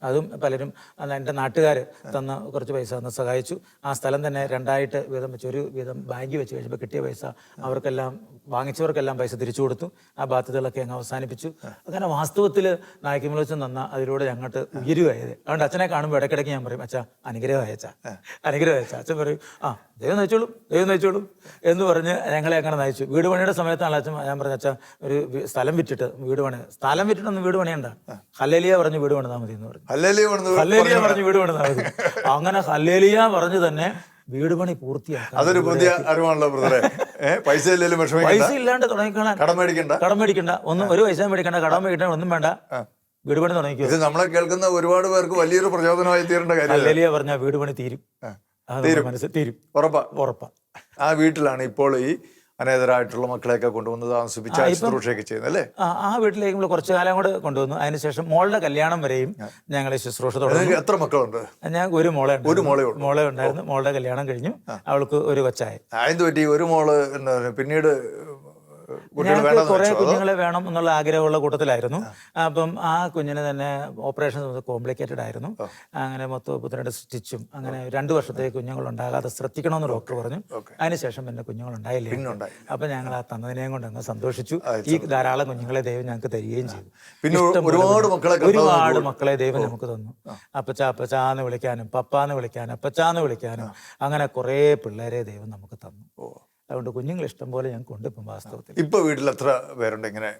അതും പലരും എൻ്റെ നാട്ടുകാർ തന്ന കുറച്ച് പൈസ തന്ന് സഹായിച്ചു. ആ സ്ഥലം തന്നെ 2 വീതം വെച്ച്, ഒരു വീതം ബാങ്കിൽ വെച്ച് കഴിയുമ്പോൾ കിട്ടിയ പൈസ അവർക്കെല്ലാം വാങ്ങിച്ചവർക്കെല്ലാം പൈസ തിരിച്ചു കൊടുത്തു. ആ ബാധ്യതകളൊക്കെ അങ്ങ് അവസാനിപ്പിച്ചു. അങ്ങനെ വാസ്തവത്തിൽ നായ്ക്കുമ്പളച്ചും തന്ന അതിലൂടെ ഞങ്ങോട്ട് ഉയരുകയായത്. അതുകൊണ്ട് അച്ഛനെ കാണുമ്പോൾ ഇടയ്ക്കിടയ്ക്ക് ഞാൻ പറയും, അച്ഛാ അനുഗ്രഹമായ അച്ഛാ, അനുഗ്രഹമായ അച്ഛാ. അച്ഛൻ പറയും, ആ ദൈവം നയിച്ചോളും, ദൈവം നയിച്ചോളും എന്ന് പറഞ്ഞ് ഞങ്ങളെ അങ്ങനെ നയിച്ചു. വീട് പണിയുടെ സമയത്താണ് അച്ഛൻ ഞാൻ പറഞ്ഞ, അച്ഛാ ഒരു സ്ഥലം വിറ്റിട്ട് വീട് പണി, സ്ഥലം വിറ്റിട്ടൊന്നും വീട് പണിയണ്ട, ഹല്ലേലൂയ പറഞ്ഞ് വീട് പണിതാൽ മതി എന്ന് പറഞ്ഞു. ഹല്ലേലൂയ പറഞ്ഞ് വീട് പണിതാൽ മതി. അങ്ങനെ ഹല്ലേലൂയ പറഞ്ഞ് തന്നെ വീട് പണി പൂർത്തിയാക്കാം. അതൊരു പുതിയ അറിവാണല്ലോ ബ്രദറെ. പൈസ ഇല്ലാണ്ട് തുടങ്ങിക്കളാൻ, കടം മേടിക്കണ്ട, ഒന്നും ഒരു പൈസ മേടിക്കണ്ട, കടം മേടിക്കണ്ട, ഒന്നും വേണ്ട, വീട് പണി തുടങ്ങിക്കോ. ഇത് നമ്മളെ കേൾക്കുന്ന ഒരുപാട് പേർക്ക് വലിയൊരു പ്രചോദനമായി തീരേണ്ട കാര്യം. ഹല്ലേലൂയ പറഞ്ഞാൽ വീട് പണി തീരും, മനസ്സിൽ തീരും, ഉറപ്പാ. ആ വീട്ടിലാണ് ഇപ്പോൾ ഈ അനേതരായിട്ടുള്ള മക്കളെയൊക്കെ കൊണ്ടുവന്ന് താമസിപ്പിച്ച് ശുശ്രൂഷയൊക്കെ ചെയ്യുന്നത് അല്ലേ? ആ വീട്ടിലേക്ക് നമ്മൾ കുറച്ചു കാലം കൂടെ കൊണ്ടുവന്നു. അതിനുശേഷം മോളുടെ കല്യാണം വരെയും ഞങ്ങൾ ശുശ്രൂഷ തുടങ്ങി. എത്ര മക്കളുണ്ട്? ഞങ്ങൾക്ക് ഒരു മോളെ ഉണ്ടായിരുന്നു. മോളുടെ കല്യാണം കഴിഞ്ഞു, അവൾക്ക് ഒരു കൊച്ചായി. എന്ത് പറ്റി ഒരു മോള് പിന്നീട്? ഞങ്ങൾക്ക് കുറെ കുഞ്ഞുങ്ങളെ വേണം എന്നുള്ള ആഗ്രഹമുള്ള കൂട്ടത്തിലായിരുന്നു. അപ്പം ആ കുഞ്ഞിന് തന്നെ ഓപ്പറേഷൻ കോംപ്ലിക്കേറ്റഡ് ആയിരുന്നു. അങ്ങനെ മൊത്തം 32 സ്റ്റിച്ചും, അങ്ങനെ 2 വർഷത്തേക്ക് കുഞ്ഞുങ്ങൾ ഉണ്ടാകാതെ ശ്രദ്ധിക്കണമെന്ന് ഡോക്ടർ പറഞ്ഞു. അതിനുശേഷം പിന്നെ കുഞ്ഞുങ്ങൾ ഉണ്ടായില്ലേ. അപ്പൊ ഞങ്ങൾ ആ തന്നതിനെയും കൊണ്ട് അങ്ങ് സന്തോഷിച്ചു. ഈ ധാരാളം കുഞ്ഞുങ്ങളെ ദൈവം ഞങ്ങൾക്ക് തരികയും ചെയ്തു. ഒരുപാട് മക്കളെ ദൈവം നമുക്ക് തന്നു. അപ്പച്ചാന്ന് വിളിക്കാനും പപ്പാന്ന് വിളിക്കാനും അപ്പച്ചാന്ന് വിളിക്കാനും അങ്ങനെ കുറെ പിള്ളേരെ ദൈവം നമുക്ക് തന്നു. അതുകൊണ്ട് കുഞ്ഞുങ്ങൾ ഇഷ്ടം പോലെ ഞങ്ങൾക്ക് ഉണ്ട് ഇപ്പം വാസ്തവത്തിൽ. ഇപ്പൊ വീട്ടിൽ എത്ര പേരുണ്ട് ഇങ്ങനെ?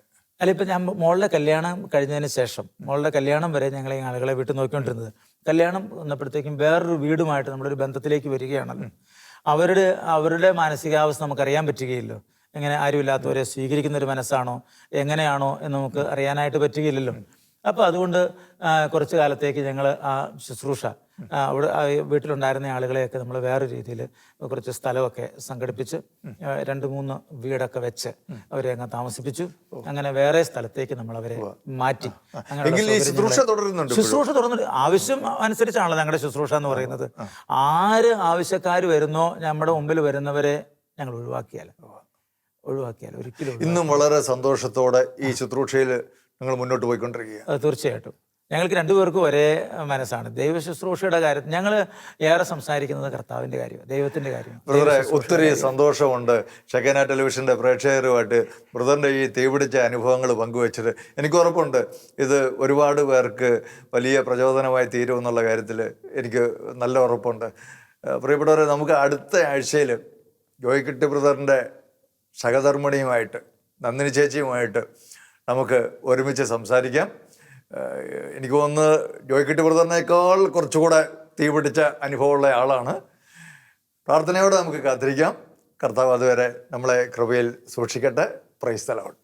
അല്ല, ഇപ്പം ഞാൻ മോളുടെ കല്യാണം കഴിഞ്ഞതിന് ശേഷം, മോളുടെ കല്യാണം വരെ ഞങ്ങൾ ഈ ആളുകളെ വീട്ടിൽ നോക്കിക്കൊണ്ടിരുന്നത്. കല്യാണം വന്നപ്പോഴത്തേക്കും വേറൊരു വീടുമായിട്ട് നമ്മളൊരു ബന്ധത്തിലേക്ക് വരികയാണല്ലോ. അവരുടെ മാനസികാവസ്ഥ നമുക്കറിയാൻ പറ്റുകയില്ലോ. എങ്ങനെ ആരുമില്ലാത്തവരെ സ്വീകരിക്കുന്ന ഒരു മനസ്സാണോ എങ്ങനെയാണോ എന്ന് നമുക്ക് അറിയാനായിട്ട് പറ്റുകയില്ലല്ലോ. അപ്പോൾ അതുകൊണ്ട് കുറച്ച് കാലത്തേക്ക് ഞങ്ങൾ ആ ശുശ്രൂഷ അവിടെ വീട്ടിലുണ്ടായിരുന്ന ആളുകളെയൊക്കെ നമ്മൾ വേറെ രീതിയിൽ കുറച്ച് സ്ഥലമൊക്കെ സംഘടിപ്പിച്ച് 2-3 വീടൊക്കെ വെച്ച് അവരെ അങ്ങ് താമസിപ്പിച്ചു. അങ്ങനെ വേറെ സ്ഥലത്തേക്ക് നമ്മൾ അവരെ മാറ്റി. ശുശ്രൂഷ തുടർന്നുണ്ട്. ആവശ്യം അനുസരിച്ചാണല്ലോ ഞങ്ങളുടെ ശുശ്രൂഷ എന്ന് പറയുന്നത്. ആര് ആവശ്യക്കാർ വരുന്നോ നമ്മുടെ മുമ്പിൽ വരുന്നവരെ ഞങ്ങൾ ഒഴിവാക്കിയാൽ ഒരിക്കലും. ഇന്നും വളരെ സന്തോഷത്തോടെ ഈ ശുശ്രൂഷയിൽ നിങ്ങൾ മുന്നോട്ട് പോയിക്കൊണ്ടിരിക്കുക. തീർച്ചയായിട്ടും ഞങ്ങൾക്ക് 2 പേർക്കും ഒരേ മനസ്സാണ്. ദൈവ ശുശ്രൂഷയുടെ കാര്യത്തിൽ ഞങ്ങൾ ഏറെ സംസാരിക്കുന്നത് കർത്താവിൻ്റെ കാര്യം, ദൈവത്തിൻ്റെ കാര്യം. ബ്രദറെ, ഒത്തിരി സന്തോഷമുണ്ട് ഷെക്കന ടെലിവിഷൻ്റെ പ്രേക്ഷകരുമായിട്ട് ബ്രദറിൻ്റെ ഈ തീപിടിച്ച അനുഭവങ്ങൾ പങ്കുവെച്ചിട്ട്. എനിക്ക് ഉറപ്പുണ്ട് ഇത് ഒരുപാട് പേർക്ക് വലിയ പ്രചോദനമായി തീരുമെന്നുള്ള കാര്യത്തിൽ എനിക്ക് നല്ല ഉറപ്പുണ്ട്. പ്രിയപ്പെട്ടവരെ, നമുക്ക് അടുത്ത ആഴ്ചയിൽ ജോയ്ക്കുട്ടി ബ്രദറിൻ്റെ സഹധർമ്മിണിയുമായിട്ട് നന്ദിനി ചേച്ചിയുമായിട്ട് നമുക്ക് ഒരുമിച്ച് സംസാരിക്കാം. എനിക്ക് തോന്നുന്നത് ജോയ്ക്കുട്ടി ബ്രദറിനേക്കാൾ കുറച്ചുകൂടെ തീപിടിച്ച അനുഭവമുള്ള ആളാണ്. പ്രാർത്ഥനയോടെ നമുക്ക് കാത്തിരിക്കാം. കർത്താവ് അതുവരെ നമ്മളെ കൃപയിൽ സൂക്ഷിക്കട്ടെ. Praise the Lord.